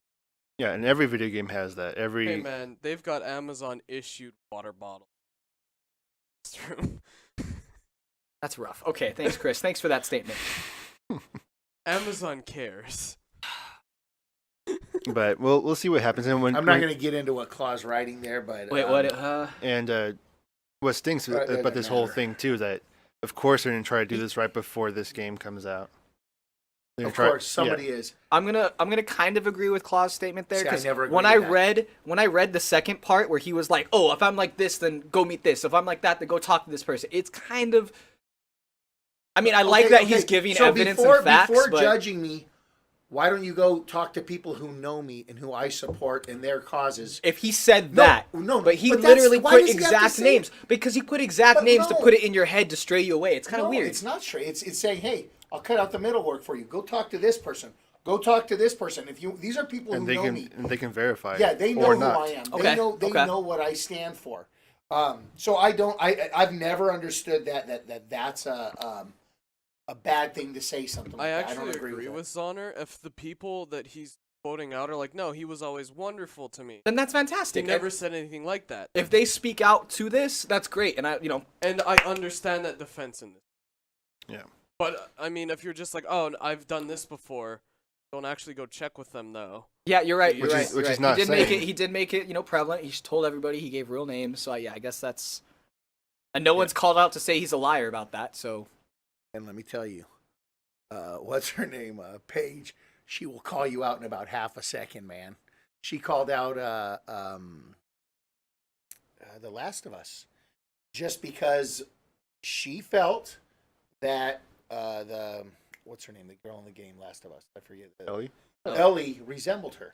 yeah, and every video game has that. Every Hey man, they've got Amazon issued water bottles. It's true. That's rough. Okay, thanks, Chris. Thanks for that statement. Amazon cares. but we'll see what happens. And when I'm not going to get into what Claw's writing there, but Wait, what? and what stinks Right, that about this doesn't whole matter. thing too that of course they're gonna try to do this right before this game comes out. They're of gonna try- course somebody yeah. is. I'm gonna kind of agree with Claw's statement there See, I because never when agree I with read the second part where he was like, "Oh, if I'm like this, then go meet this. If I'm like that, then go talk to this person." It's kind of. I mean, I like Okay, that okay. he's giving So evidence before, and facts, Before but judging me, why don't you go talk to people who know me and who I support and their causes? if he said No, that, no, but he but that's- literally why put does he have to exact say- names because he put exact But names to no. put it in your head to stray you away. It's kind of No, weird. It's not straight. It's saying, hey, I'll cut out the middle work for you. Go talk to this person. Go talk to this person. If you, these are people and who they know can me. and they can verify. Yeah, it they know or who not. I am. Okay, They know okay. know what I stand for. So I don't. I've never understood that's a bad thing to say something like I that. actually I don't agree, agree with with Zonner. If the people that he's quoting out are like, no, he was always wonderful to me. then that's He fantastic. never said anything like that. If they speak out to this, that's great. And And I understand that defense in this. Yeah. But I mean, if you're just like, oh, I've done this before, don't actually go check with them though. yeah, you're right. You're Which right. is- which you're is right. not He did make saying- it. He did make it. Prevalent. He told everybody. He gave real names. So yeah, I guess that's. And no one's called out to say he's a liar about that. So And let me tell you, what's her name? Paige. She will call you out in about half a second, man. She called out The Last of Us just because she felt that what's her name? The girl in the game, Last of Us. I forget. Ellie? Ellie resembled her,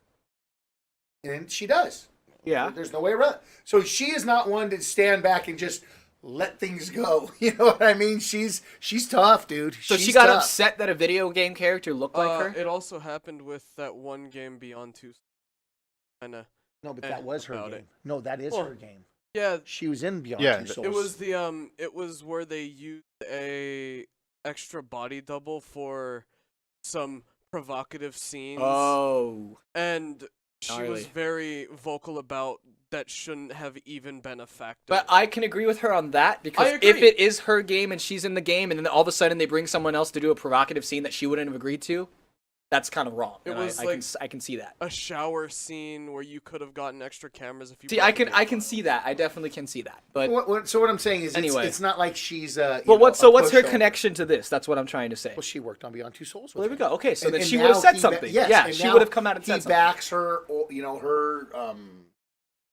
and she does. yeah. There's no way around it. So she is not one to stand back and just let things go. You know what I mean? She's tough, dude. So She's she got tough. upset that a video game character looked like her. It also happened with that one game Beyond Two. Kinda. No, but that was her about game. it. No, that is Well, her game. Yeah, She was in Beyond Yeah, Two th- Souls. it was the it was where they used a extra body double for some provocative scenes. Oh. And she was Gnarly. very vocal about that shouldn't have even been a factor. But I can agree with her on that because agree. if it is her game and she's in the game and then all of a sudden they bring someone else to do a provocative scene that she wouldn't have agreed to, that's kind of wrong. It And was I can see that. a shower scene where you could have gotten extra cameras if you. See, brought I the can game I can on. see that. I definitely can see that. But So what I'm saying is, Anyway. it's not like she's. but what's her connection to this? That's what I'm trying to say. Well, she worked on Beyond Two Souls. Well, with there we him. go. Okay, so then And she now would have said he something. yes, Yeah, and she now would have come out and he said something. backs her, her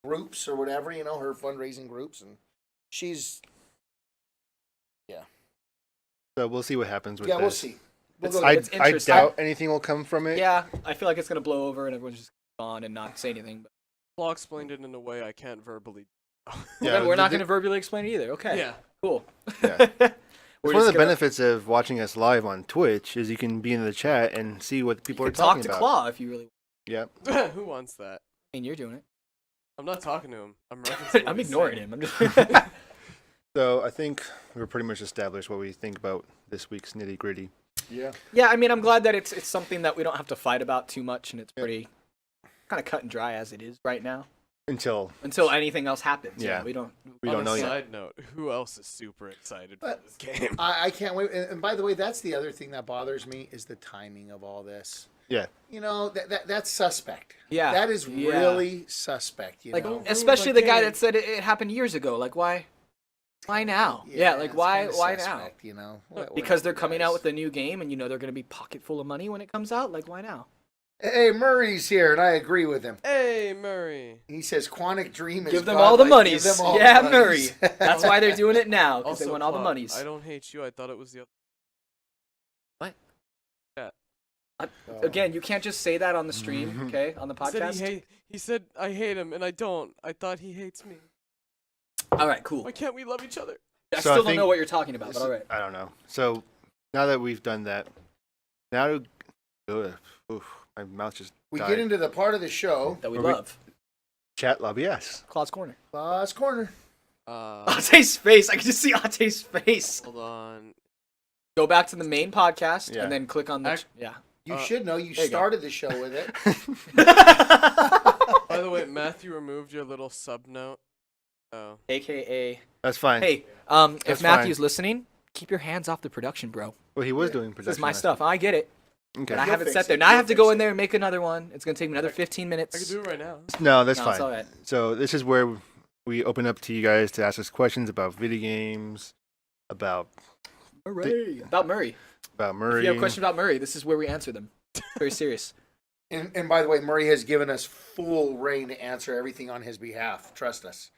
groups or whatever, her fundraising groups, and she's. So we'll see what happens with Yeah, this. we'll see. We'll It's- go- I It's I interesting. doubt anything will come from it. Yeah, I feel like it's gonna blow over and everyone's just on and not say anything. But Flaw explained it in a way I can't verbally. Yeah, then we're not the- gonna verbally explain it either. Okay. Yeah. Cool. Yeah. We're One of just the gonna- benefits of watching us live on Twitch is you can be in the chat and see what people You are could talk talking to about. Claw if you really. Yep. Who wants that? I mean, you're doing it. I'm not talking to him. I'm referencing. what I'm he's ignoring saying. him. I'm just. So I think we're pretty much established what we think about this week's Nitty Gritty. Yeah. Yeah, I mean, I'm glad that it's something that we don't have to fight about too much, and it's pretty kind of cut and dry as it is right now. until anything else happens. Yeah. We don't know yet. Side note, who else is super excited for this game? I can't wait. And by the way, that's the other thing that bothers me is the timing of all this. Yeah. You know, that's suspect. Yeah. That is really suspect, you like know? especially the guy that said it happened years ago. Like why now? Yeah, like it's why kinda now? suspect, you know? Because they're coming out with a new game and they're going to be pocket full of money when it comes out. Like why now? Hey, Murray's here, and I agree with him. Hey, Murray. He says Quantic Dream is Give them all the godlike. Give monies. them all Yeah, the Murray. monies. That's why they're doing it now because they Also, want all the Plot, monies. I don't hate you. I thought it was the other. Again, you can't just say that on the stream, okay? On the podcast. He said I hate him, and I don't. I thought he hates me. All right, cool. Why can't we love each other? I So I still don't think know what you're talking about, but all right. I don't know. So now that we've done that, now my mouth just We died. get into the part of the show. That we Are we- love. Chat lobby, yes. Claw's Corner. Last corner. Ate's face. I can just see Ate's face. Hold on. Go back to the main podcast Yeah. and then click on the... Yeah. You should know you there you go. started the show with it. By the way, Matthew removed your little sub note. Oh. AKA... That's fine. Hey, That's if Matthew's listening, keep your hands off the production, bro. Well, he was doing production. This is my last stuff. I get it. time. Okay. But I have it fix set it. there. Now I You'll have to fix go it. in there and make another one. It's going to take me another 15 minutes. I can do it right now. No, that's No, fine. it's all right. So this is where we open up to you guys to ask us questions about video games, about Murray. About Murray. Murray. If you have questions about Murray, this is where we answer them. Very serious. And by the way, Murray has given us full reign to answer everything on his behalf. Trust us.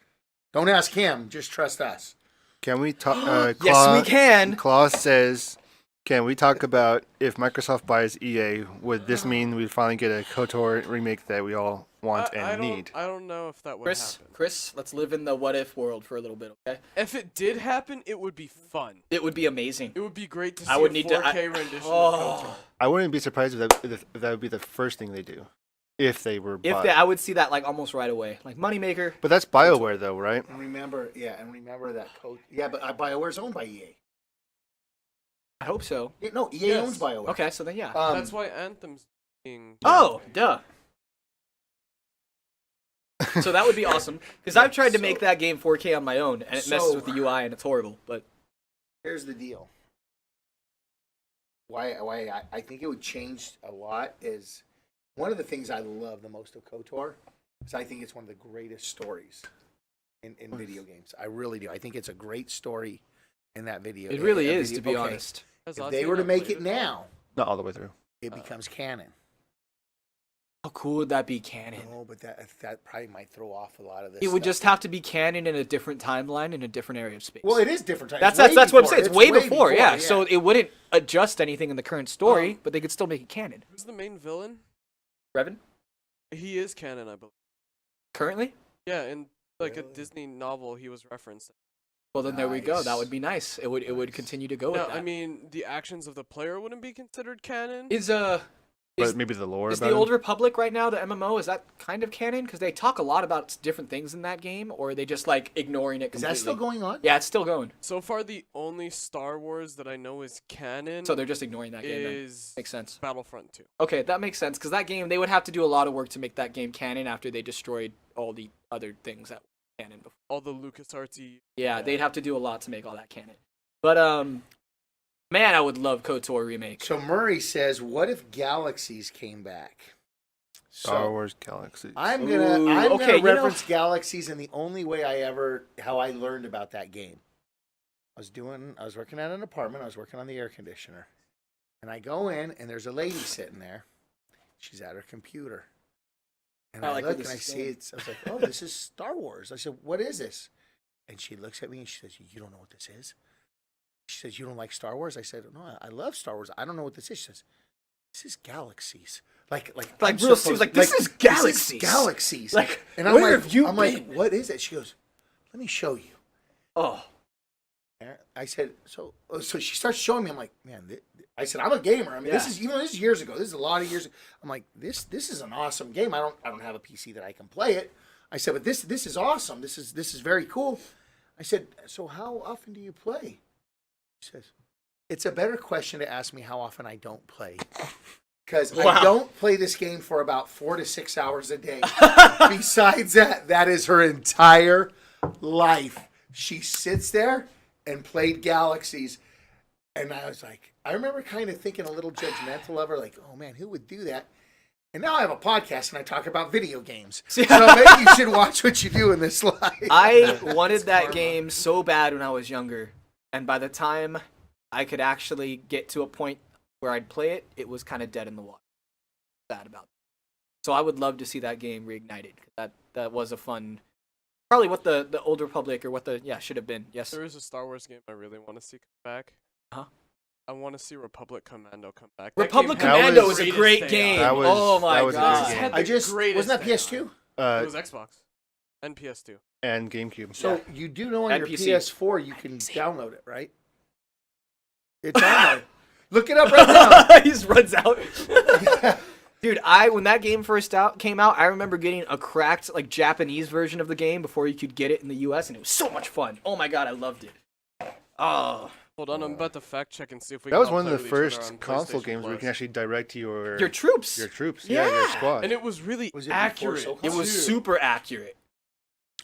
Don't ask him. Just trust us. Can we talk? Yes, we can. Claus says, "Can we talk about if Microsoft buys EA? Would this mean we finally get a KOTOR remake that we all want and need?" I don't know if that would happen. Chris, let's live in the what if world for a little bit, okay? If it did happen, it would be fun. It would be amazing. It would be great to see I would a need 4K to. rendition Oh. of KOTOR. I wouldn't be surprised if that would be the first thing they do, if they were. bought. I would see that like almost right away, like moneymaker. But that's BioWare, though, right? And remember that code. Yeah, but BioWare's owned by EA. I hope so. Yeah, no, EA Yes. owns BioWare. Okay, so then yeah. That's why Anthem's being. Oh, duh. So that would be awesome because I've tried to make that game 4K on my own and it messes with the UI and it's horrible. But here's the deal. Why I think it would change a lot is one of the things I love the most of KOTOR is I think it's one of the greatest stories in video games. I really do. I think it's a great story in that video. it really that is, video- to be okay, honest. Has If Ozzy they were to not make played it now, Not all the way through. it becomes canon. How cool would that be, canon? No, but that probably might throw off a lot of this. It would stuff. just have to be canon in a different timeline in a different area of space. Well, it is different. Time. That's It's way what I'm before. saying. It's way before, yeah. So it wouldn't adjust anything in the current story, but they could still make it canon. Who's the main villain? Revan, He is canon, I believe. currently? Yeah, in like Really? a Disney novel, he was referenced. Well, then there we go. That Nice. would be nice. It would continue to go with No, that. I mean the actions of the player wouldn't be considered canon. But maybe the lore Is about the it. Old Republic right now, the MMO, is that kind of canon? Because they talk a lot about different things in that game, or are they just like ignoring it Is completely? that still going on? Yeah, it's still going. So far, the only Star Wars that I know is canon So they're just ignoring that game. Then. is Makes sense. Battlefront 2. Okay, that makes sense. Because that game, they would have to do a lot of work to make that game canon after they destroyed all the other things that were canon before. All the LucasArtsy. Yeah, they'd have to do a lot to make all that canon. But man, I would love KOTOR remake. So Murray says, "What if Galaxies came back?" Star Wars Galaxy. I'm Ooh, gonna okay, you know- reference Galaxies, and the only way how I learned about that game. I was working at an apartment. I was working on the air conditioner, and I go in, and there's a lady sitting there. She's at her computer, and I I like where look this and I is see going. it's. I was like, "Oh, this is Star Wars." I said, "What is this?" And she looks at me and she says, "You don't know what this is?" She says, "You don't like Star Wars?" I said, "No, I love Star Wars. I don't know what this is." She says, "This is Galaxies." Like I'm real supposed- like, this is Galaxies. Galaxies. Like, and I'm where like, have you I'm been? like, "What is it?" She goes, "Let me show you." Oh, I said, so she starts showing me. I'm like, man, I said, I'm a gamer. I mean, this is years ago. This is a lot of years. I'm like, this is an awesome game. I don't have a PC that I can play it. I said, but this is awesome. This is very cool. I said, so how often do you play? She says, it's a better question to ask me how often I don't play. because Wow. I don't play this game for about 4 to 6 hours a day. Besides that, that is her entire life. She sits there and played Galaxies. And I was like, I remember kind of thinking a little judgmental of her, like, oh man, who would do that? And now I have a podcast and I talk about video games. So maybe you should watch what you do in this life. I wanted that game so bad when I was younger, and by the time I could actually get to a point where I'd play it, it was kind of dead in the water. Sad about it. So I would love to see that game reignited. That was a fun, probably what the Old Republic or what should have been. Yes. There is a Star Wars game I really want to see come back. Huh? I want to see Republic Commando come back. Republic That game had Commando the is a greatest great AI. game. That was- Oh my that was a good god. game. Had the I just greatest wasn't that AI. PS2? It was Xbox and PS2. and GameCube. So you do know on And your PC. PS4 you can download it, right? It's on there. Look it up right now. He just runs out. Dude, when that game first came out, I remember getting a cracked like Japanese version of the game before you could get it in the US, and it was so much fun. Oh my god, I loved it. Oh, Hold on, I'm about to fact check and see if we. That can was all one of play the with each other first on console PlayStation games where you can Plus. actually direct your troops. your troops, your Yeah. squad. And it was really Was it before accurate. SoCon? It was too. super accurate.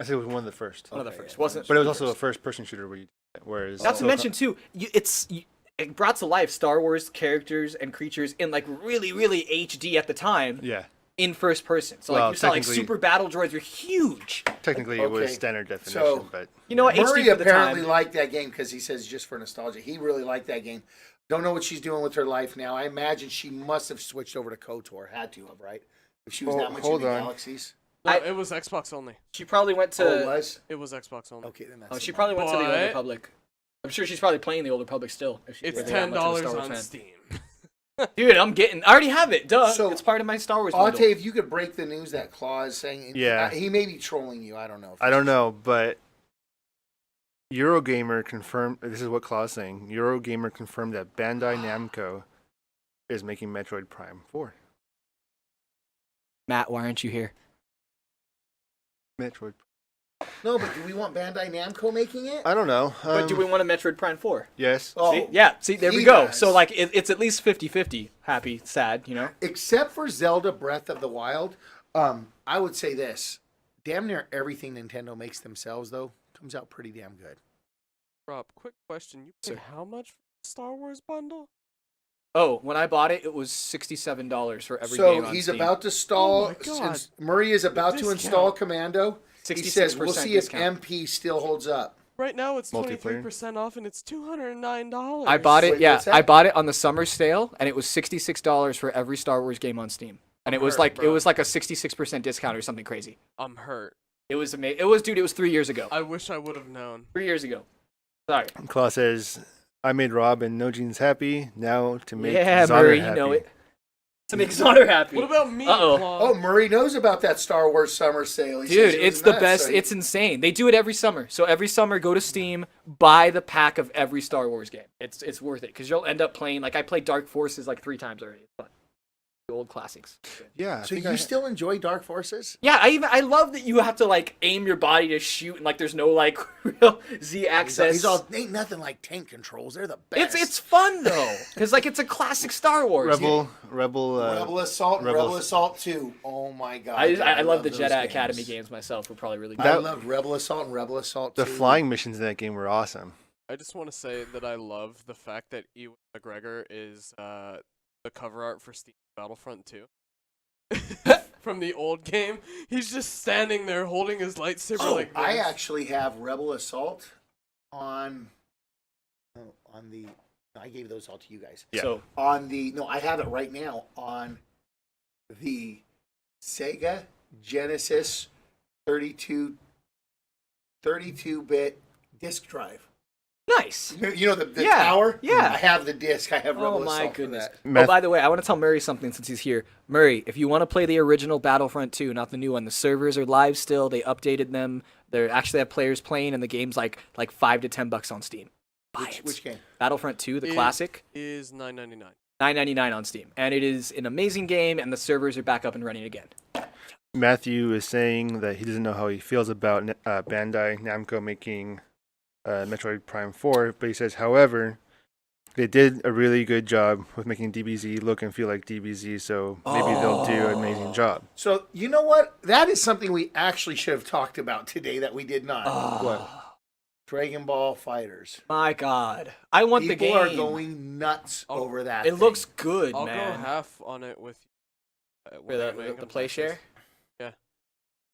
I think it was one of the first. One of the Okay, first, yeah. wasn't? But it was also a first-person shooter where you, whereas Not to SoCon- mention too, it brought to life Star Wars characters and creatures in like really, really HD at the time yeah, in first person. So Well, like you saw like technically- super battle droids were huge. technically it was Okay. standard definition, So- but You know what? Murray HD for the apparently time. liked that game because he says just for nostalgia. He really liked that game. Don't know what she's doing with her life now. I imagine she must have switched over to KOTOR. Had to have, right? If she was that much Hold into on. Galaxies. No, I- it was Xbox only. She probably went Oh, it to. was? It was Xbox only. Okay, then that's Oh, she enough. probably went to the Old But- Republic. I'm sure she's probably playing the Old Republic still. If she's It's really that much of a $10 Star Wars on fan. Steam. Dude, I already have it. Duh. So, it's part of my Star Wars bundle. Ate, if you could break the news that Claw is saying. Yeah. He may be trolling you. I don't know. I don't know. But Eurogamer confirmed. This is what Claw's saying. Eurogamer confirmed that Bandai Namco is making Metroid Prime 4. Matt, why aren't you here? Metroid. No, but do we want Bandai Namco making it? I don't know. But do we want a Metroid Prime 4? Yes. Oh, See? Yeah, see, there we he go. does. So, like, it's at least 50-50. Happy, sad, you know? Except for Zelda Breath of the Wild, I would say this. Damn near everything Nintendo makes themselves, though, comes out pretty damn good. Rob, quick question. You paid how much for the Star Wars bundle? Oh, when I bought it, it was $67 for every So game on he's Steam. about to install. Oh my God. Since Murray is about to install Discount. Commando. He says we'll 66% see if discount. MP still holds up. Right now it's Multiplayer. 23% off and it's $209. I bought it, Wait, yeah. what's that? I bought it on the summer sale, and it was $66 for every Star Wars game on Steam. And it was hurt, like bro. a 66% discount or something crazy. I'm hurt. It was amazing. It was 3 years ago. I wish I would have known. 3 years ago. Sorry. Claw says, "I made Rob and No Jeans happy. Now to make Yeah, Zonner Murray, happy." you know it. To make Zonner happy. What about me, Uh-oh. Claw? Oh, Murray knows about that Star Wars summer sale. He Dude, says it was it's the nuts, best. so It's insane. They do it every summer. So every summer, go to Steam, buy the pack of every Star Wars game. It's worth it because you'll end up playing. Like I played Dark Forces like 3 times already. It's fun. The old classics. Yeah. I So think you I- still enjoy Dark Forces? Yeah, I love that you have to like aim your body to shoot and like there's no like real Z axis. He's all ain't nothing like tank controls. They're the best. It's fun though because like it's a classic Star Wars. Rebel Rebel Assault, and Rebel- Rebel Assault 2. Oh my god! I love the those Jedi games. Academy games myself. Were probably really good. I That- loved Rebel Assault and Rebel Assault 2. The flying missions in that game were awesome. I just want to say that I love the fact that Ewan McGregor is the cover art for Steam Battlefront 2. From the old game, he's just standing there holding his lightsaber Oh, like this. I actually have Rebel Assault on the. I gave those all to you guys. Yeah. So I have it right now on the Sega Genesis 32-bit disc drive. nice. You know the Yeah, tower? yeah. I have the disc. I have Rebel Oh my Assault for goodness. that. Oh, Meth- by the way, I want to tell Murray something since he's here. Murray, if you want to play the original Battlefront 2, not the new one, the servers are live still. They updated them. They actually have players playing, and the game's like $5 to $10 on Steam. Buy it. Which game? Battlefront 2, the It classic, is $9.99. $9.99 on Steam, and it is an amazing game, and the servers are back up and running again. Matthew is saying that he doesn't know how he feels about Bandai Namco making Metroid Prime 4, but he says, however, They did a really good job with making DBZ look and feel like DBZ, so maybe they'll do an amazing job. So, you know what? That is something we actually should have talked about today that we did not. What? Dragon Ball Fighters. My God, I want the game. People are going nuts over that. It looks good, I'll man. go half on it with you. For the play share. Yeah.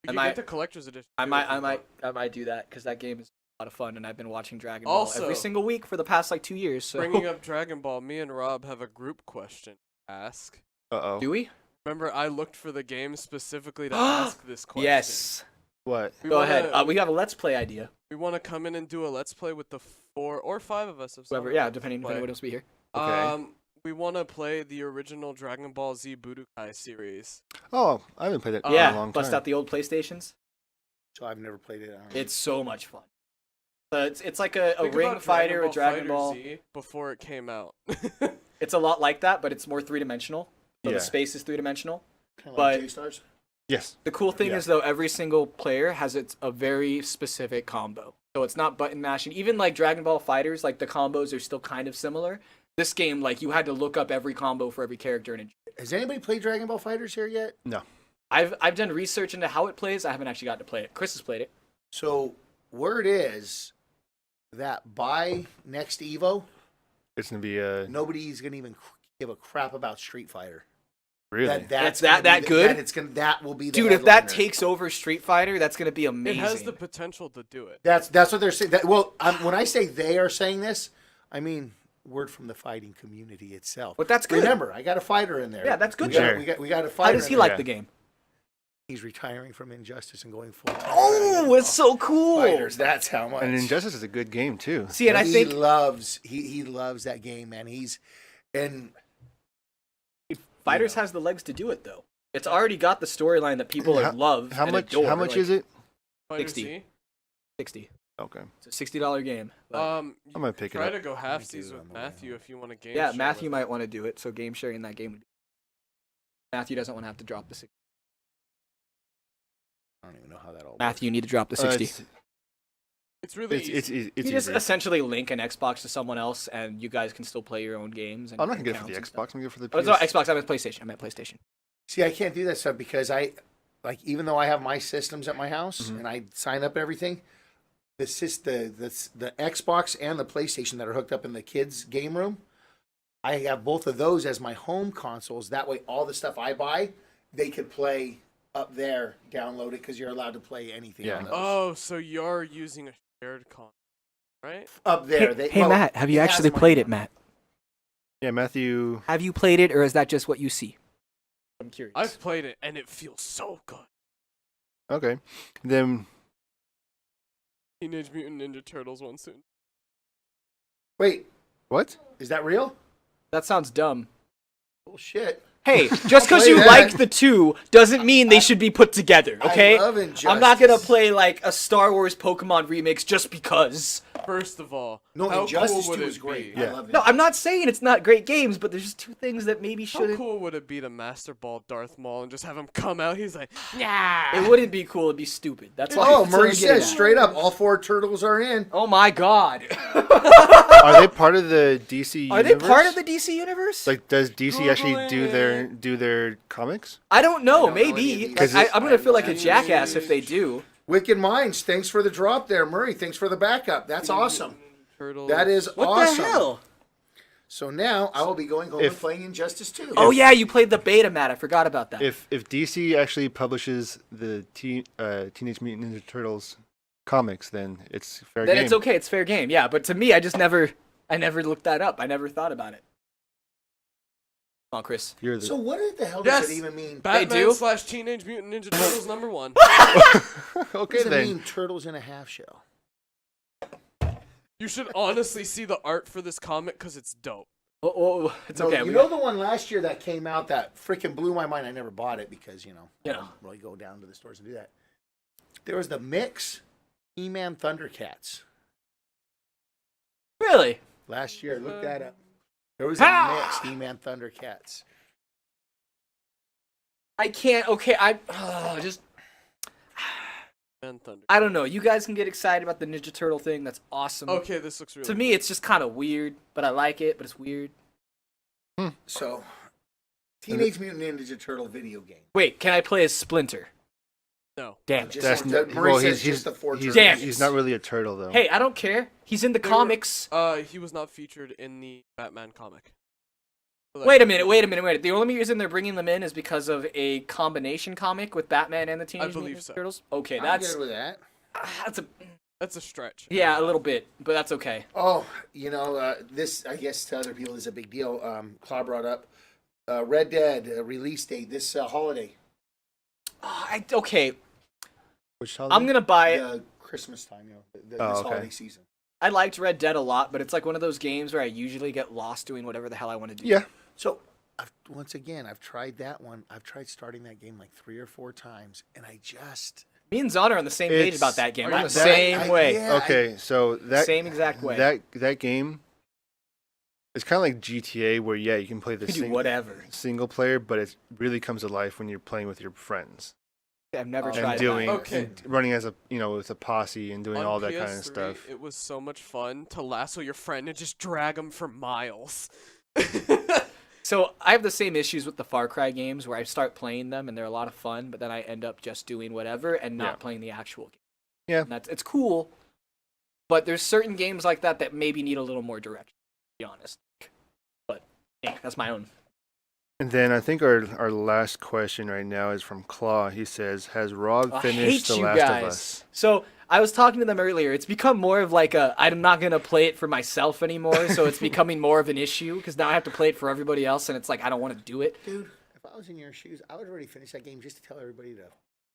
I You might- get the collector's edition. I too might, if you want. I might do that because that game is a lot of fun, and I've been watching Dragon Ball Also- every single week for the past like 2 years. So Bringing up Dragon Ball, me and Rob have a group question to ask. Uh-oh. do we? Remember, I looked for the game specifically to ask this question. Yes. What? We Go wanna- ahead. We have a let's play idea. We want to come in and do a let's play with the 4 or 5 of us. If Whoever, someone yeah, wants to depending play. on what else we hear. Okay. We want to play the original Dragon Ball Z Budokai series. Oh, I haven't played that in a Yeah, long bust time. out the old PlayStations. So I've never played it. I don't know. It's so much fun. It's like a Think ring about fighter, a Dragon Fighter Ball. Z before it came out. It's a lot like that, but it's more three-dimensional. So Yeah. the space is three-dimensional. Kind of but- like J-Stars. Yes. The cool thing Yeah. is, though, every single player has a very specific combo. So it's not button mashing. Even like Dragon Ball Fighters, like the combos are still kind of similar. This game, like you had to look up every combo for every character. And Has anybody played Dragon Ball Fighters here yet? No. I've done research into how it plays. I haven't actually gotten to play it. Chris has played it. So word is that by next Evo, It's going to be nobody's gonna even give a crap about Street Fighter. really. That's gonna that be good? That will be the Dude, if that headliner. takes over Street Fighter, that's gonna be It amazing. has the potential to do it. That's what they're saying. When I say they are saying this, I mean word from the fighting community itself. But that's good. Remember, I got a fighter in there. Yeah, that's good. We got a fighter. How does he in there. like Yeah. the game? He's retiring from Injustice and going full. Oh, it's so cool. Fighters. That's how much. And Injustice is a good game, too. See, and I think he loves that game, man. Fighters has the legs to do it, though. It's already got the storyline that people love How and much adore. How much is it? Fighter 60. Z? 60. Okay. It's a $60 game. but- You I might pick it try up. to go halfsies do it on with the way Matthew home. if you want to game. yeah, share Matthew with might want to do it, so game sharing that game would be. Matthew doesn't want to have to drop the 60. I don't even know how that all. Matthew, you need to drop the 60. It's really It's easy. it's you just easy. essentially link an Xbox to someone else, and you guys can still play your own games. And I'm not going to get it for the accounts and Xbox. I'm going to get it for the stuff. Oh, PS. it's not Xbox. I meant PlayStation. I meant PlayStation. See, I can't do that stuff because even though I have my systems at my house Mm-hmm. and I sign up everything, the Xbox and the PlayStation that are hooked up in the kids' game room, I have both of those as my home consoles. That way, all the stuff I buy, they could play up there, download it because you're allowed to play anything Yeah. on those. Oh, so you're using a shared console, right? Up there. Matt, have you actually played it, Matt? Yeah, Matthew. Have you played it, or is that just what you see? I'm curious. I've played it and it feels so good. Okay. Then Teenage Mutant Ninja Turtles one soon. Wait, what? is that real? That sounds dumb. Bullshit. Hey, just because play you that. like the two doesn't mean they should be put together, okay? I love Injustice. I'm not gonna play like a Star Wars Pokemon remix just because. First of all, No, how Injustice cool would 2 it is great. be? Yeah. I love it. No, I'm not saying it's not great games, but there's just two things that maybe How shouldn't. cool would it be to Master Ball Darth Maul and just have him come out? He's like, yeah. It wouldn't be cool. It'd be stupid. That's why. Oh, that's what Murray I'm getting says at. straight up, all 4 turtles are in. Oh my God. Are they part of the DC Are universe? they part of the DC universe? Like, does DC actually do Googling. their comics? I don't know. I don't know any of Maybe. these. Like, I'm gonna feel like a I- jackass if they do. Wicked Minds, thanks for the drop there, Murray. Thanks for the backup. That's awesome. Turtles. That is What awesome. the hell? So now I will be going home and playing Injustice 2. Oh yeah, you played the beta, Matt. I forgot about that. If DC actually publishes the Teenage Mutant Ninja Turtles comics, then it's fair Then game. it's okay. It's fair game. Yeah, but to me, I never looked that up. I never thought about it. Come on, Chris. You're the So what the hell Yes. does it even mean? Batman do? / Teenage Mutant Ninja Turtles #1. What okay does it then. mean turtles in a half shell? You should honestly see the art for this comic because it's dope. Oh, it's No, okay. You we know got- the one last year that came out that freaking blew my mind? I never bought it because, I Yeah. don't really go down to the stores and do that. There was the mix He-Man Thundercats Really? last year. Look that up. There was Ha! a mix He-Man Thundercats. I can't. Okay, just and Thunder. I don't know. You guys can get excited about the Ninja Turtle thing. That's awesome. Okay, this looks really To me, it's just kind of weird, but I like it. But it's weird. So, Teenage Mutant Ninja Turtle video game. Wait, can I play as Splinter? No. Damn it. Just That's Murray well, says he's just the four he's, Damn turtles. it. he's not really a turtle though. Hey, I don't care. He's in the They were- comics. He was not featured in the Batman comic. So that Wait a could minute. be- The only reason they're bringing them in is because of a combination comic with Batman and the Teenage believe Mutant so. Turtles. Okay, I'm that's good with that. that's a That's a stretch. yeah, a little bit, but that's okay. Oh, this, I guess to other people is a big deal. Claw brought up Red Dead release date this holiday. Okay, Which holiday? I'm gonna buy it. Christmas time, this Oh, okay. holiday season. I liked Red Dead a lot, but it's like one of those games where I usually get lost doing whatever the hell I want to do. Yeah. So, once again, I've tried that one. I've tried starting that game like 3 or 4 times, and I just... Me and Zon are on the same page It's- about that game. Are We're you the that- same way. Yeah, Okay, so that Same exact way. that game is kind of like GTA, where you can play the You can do whatever. single player, but it really comes to life when you're playing with your friends I've never And tried and doing that. Okay. and running as a with a posse and doing On all that kind of PS3, stuff. It was so much fun to lasso your friend and just drag him for miles. So I have the same issues with the Far Cry games where I start playing them and they're a lot of fun, but then I end up just doing whatever and not Yeah. playing the actual game. Yeah. And it's cool, but there's certain games like that maybe need a little more direction, to be honest. But yeah, that's my own. And then I think our last question right now is from Claw. He says, "Has Rob I finished hate The you Last guys. of Us?" So I was talking to them earlier. It's become more of like I'm not gonna play it for myself anymore. So it's becoming more of an issue because now I have to play it for everybody else, and it's like I don't want to do it. Dude, if I was in your shoes, I would already finish that game just to tell everybody to...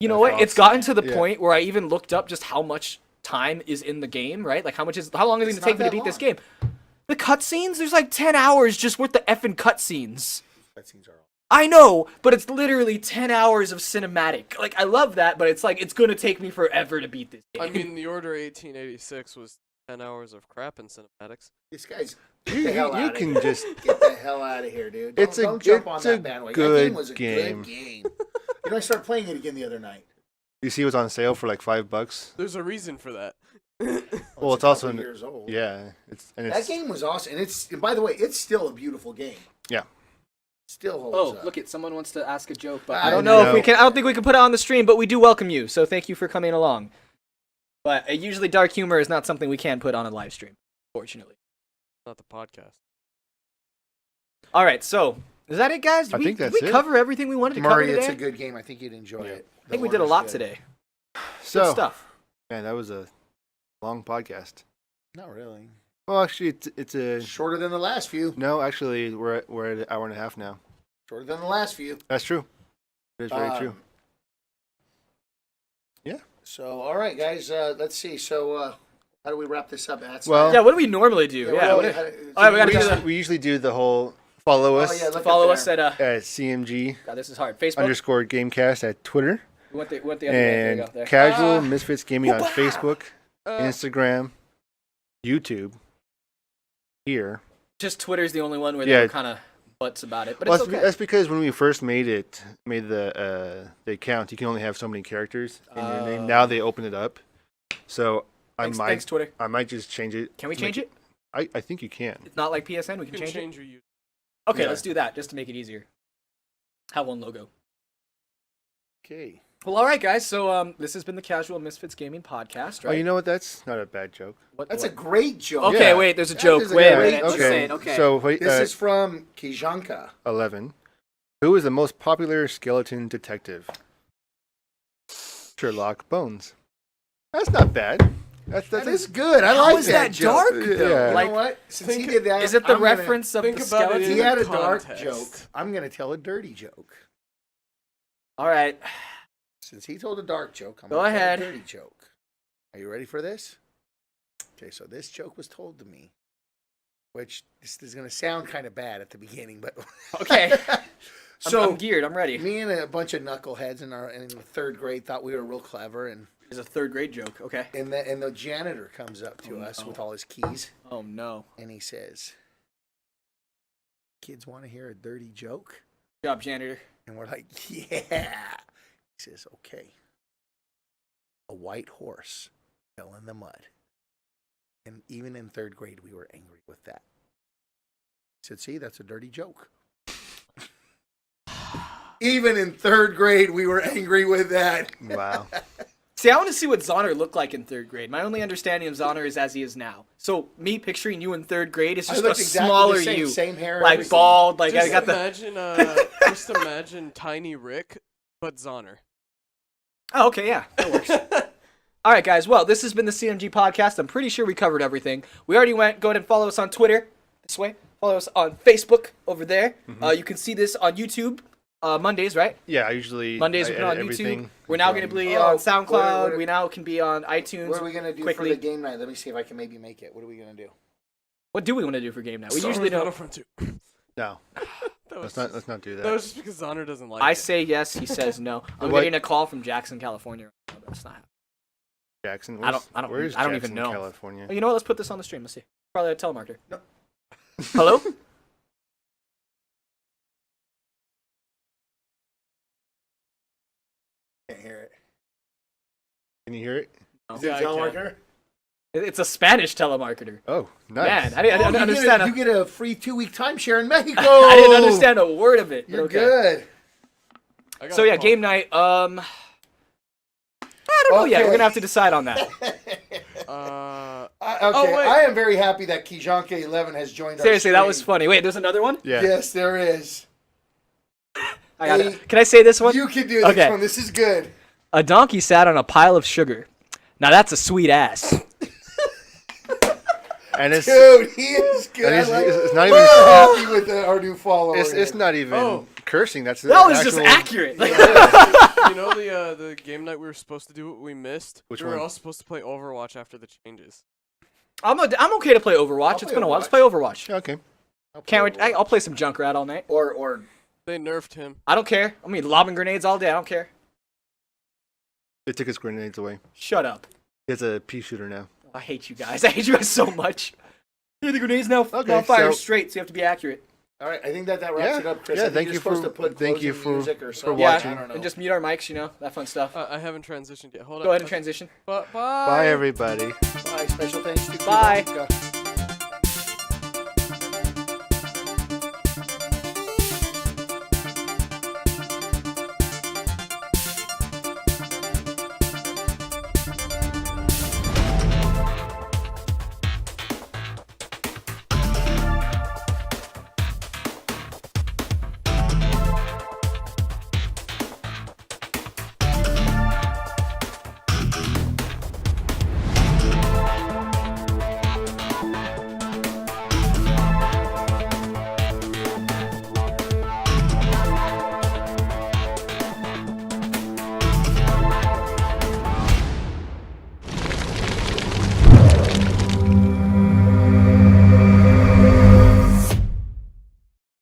You know That's what? It's awesome. gotten to the Yeah. point where I even looked up just how much time is in the game, right? Like how long is it It's going to not take me to that beat this long. game? The cutscenes, there's like 10 hours just worth the effing cutscenes. That seems all right. I know, but it's literally 10 hours of cinematic. Like I love that, but it's like it's going to take me forever to beat this game. I mean, the Order 1886 was 10 hours of crap in cinematics. This guy's... You, Get the hell you out can of here. just Get the hell out of here, dude. It's a- Don't jump on it's a that bandwagon. That good game was a game. good game. I started playing it again the other night. you see what's on sale for like $5. There's a reason for that. Well, it's a also couple years old. Yeah, That game was awesome, and by the way, it's still a beautiful game. Yeah. Still holds Oh, up. look it! Someone wants to ask a joke, but I I don't know if know. we can. I don't think we can put it on the stream, but we do welcome you. So thank you for coming along. But usually, dark humor is not something we can put on a live stream, fortunately. Not the podcast. All right, so is that it, guys? Did I we, think did that's we it. cover everything we wanted to Murray, cover it's today? a good game. I think you'd enjoy it. I think we did a lot today. So, Good stuff. man, that was a long podcast. Not really. Well, actually, it's a Shorter than the last few. no. Actually, we're at an hour and a half now. Shorter than the last few. That's true. It is very Um, true. Yeah. So, all right, guys. Let's see. So, how do we wrap this up? At Well- Yeah, what do we normally do? Yeah, what what do- if- all right, we gotta do the- We usually do the whole follow us yeah, look follow up us there. at at CMG God, this is hard. Facebook. _Gamecast at Twitter We went the other way. There you and go. There. Casual Misfits Gaming on Whoop-ah! Facebook, Uh, Instagram, YouTube. Here. Just Twitter's the only one where Yeah. they're kind of butts about it, but Well, it's okay. that's because when we first made the account, you can only have so many characters in your name. Now they open it up, so Thanks, Twitter. I might just change it. Can we to make change it? I think you can. It's not like PSN. We you can can change it. change your use. Okay, Yeah. let's do that just to make it easier. Have one logo. Okay. Well, all right, guys. So this has been the Casual Misfits Gaming Podcast, right? Oh, you know what? That's not a bad joke. What? That's a great joke. Okay, Yeah. wait. There's a That joke. is a Wait a great minute. Just joke. say it. Okay. So wait, This is from Kijanka. 11. Who is the most popular skeleton detective? Sherlock Bones. That's not bad. That is good. I How like is that that joke. dark, though? You know Like, what? Since he think- did that, is it the I'm gonna- reference of think the about it skeleton? He in had a dark context. joke. I'm going to tell a dirty joke. All right. Since he told a dark joke, I'm Go going to tell ahead. a dirty joke. Are you ready for this? Okay, so this joke was told to me, which this is going to sound kind of bad at the beginning, but Okay. so I'm geared. I'm ready. me and a bunch of knuckleheads in the third grade thought we were real clever, and It's a third grade joke. Okay. the janitor comes up to us with all his keys, Oh no. and he says, "Kids want to hear a dirty joke?" Good job, janitor. And we're like, "Yeah." He says, "Okay. a white horse fell in the mud. And even in 3rd grade, we were angry with that. I said, see, that's a dirty joke. Even in 3rd grade, we were angry with that. Wow. See, I want to see what Zonner looked like in 3rd grade. My only understanding of Zonner is as he is now. So me picturing you in 3rd grade is just a smaller the same, you, same hair, like everything. bald. Like Just I got the. imagine, just imagine Tiny Rick, but Zonner. Oh, okay, yeah, that works. All right, guys. Well, this has been the CMG Podcast. I'm pretty sure we covered everything. We already went. Go ahead and follow us on Twitter. This way. Follow us on Facebook over there. You can see this on YouTube. Mondays, right? Yeah, I usually Mondays we I put on edit YouTube. everything We're now from- going to be Oh, on SoundCloud. what- We now can be on iTunes. What are we going to do quickly. for the game night? Let me see if I can maybe make it. What are we going to do? What do we want to do for game night? We Star usually Wars don't. Battlefront 2. No, That was let's not do that. That was just because Zonner doesn't like I it. say yes. He says no. I'm What? getting a call from Jackson, California. No, that's not happening. Jackson. I don't Where's even Jackson, know. California? Oh, you know what? Let's put this on the stream. Let's see. Probably a telemarketer. No. Hello? Can't hear it. Can you hear it? Is Yeah, it I a can. telemarketer? It's a Spanish telemarketer. Oh, nice. Man, I didn't understand. You get a free 2-week timeshare in Mexico. I didn't understand a word of it. but You're okay. good. I got So a yeah, call. game night. I don't know yet. Okay. We're gonna have to decide on that. Okay, wait. I am very happy that Kijanka 11 has joined us. Seriously, that was funny. Wait, there's another one. Yeah. Yes, there is. I got Hey, it. Can I say this one? You can do this Okay. one. This is good. A donkey sat on a pile of sugar. Now that's a sweet ass. And it's Dude, he is good. And it's- I like- it's not We're even- happy with our new follower. it's here. not even Oh. cursing. That's That was just actual- accurate. Like, You know the game night we were supposed to do what we missed? Which we were one? all supposed to play Overwatch after the changes. I'm okay to play Overwatch. It's play been a while. Let's Overwatch. play Overwatch. Okay. Can't wait. I'll play some Junkrat all night. Or They nerfed him. I don't care. I mean, lobbing grenades all day. I don't care. They took his grenades away. Shut up. He has a pea shooter now. I hate you guys. I hate you guys so much. Yeah, the grenades now Okay, fire so- straight, so you have to be accurate. all right, I think that wraps Yeah, it up, Chris. yeah, I think thank you're you supposed for- to put thank you closing music or something. watching. I don't know. And just mute our mics, you know, that fun stuff. I haven't transitioned yet. Hold on. Go ahead and transition. Bye. Bye, everybody. Bye. Special thanks to Bye. Kijanka.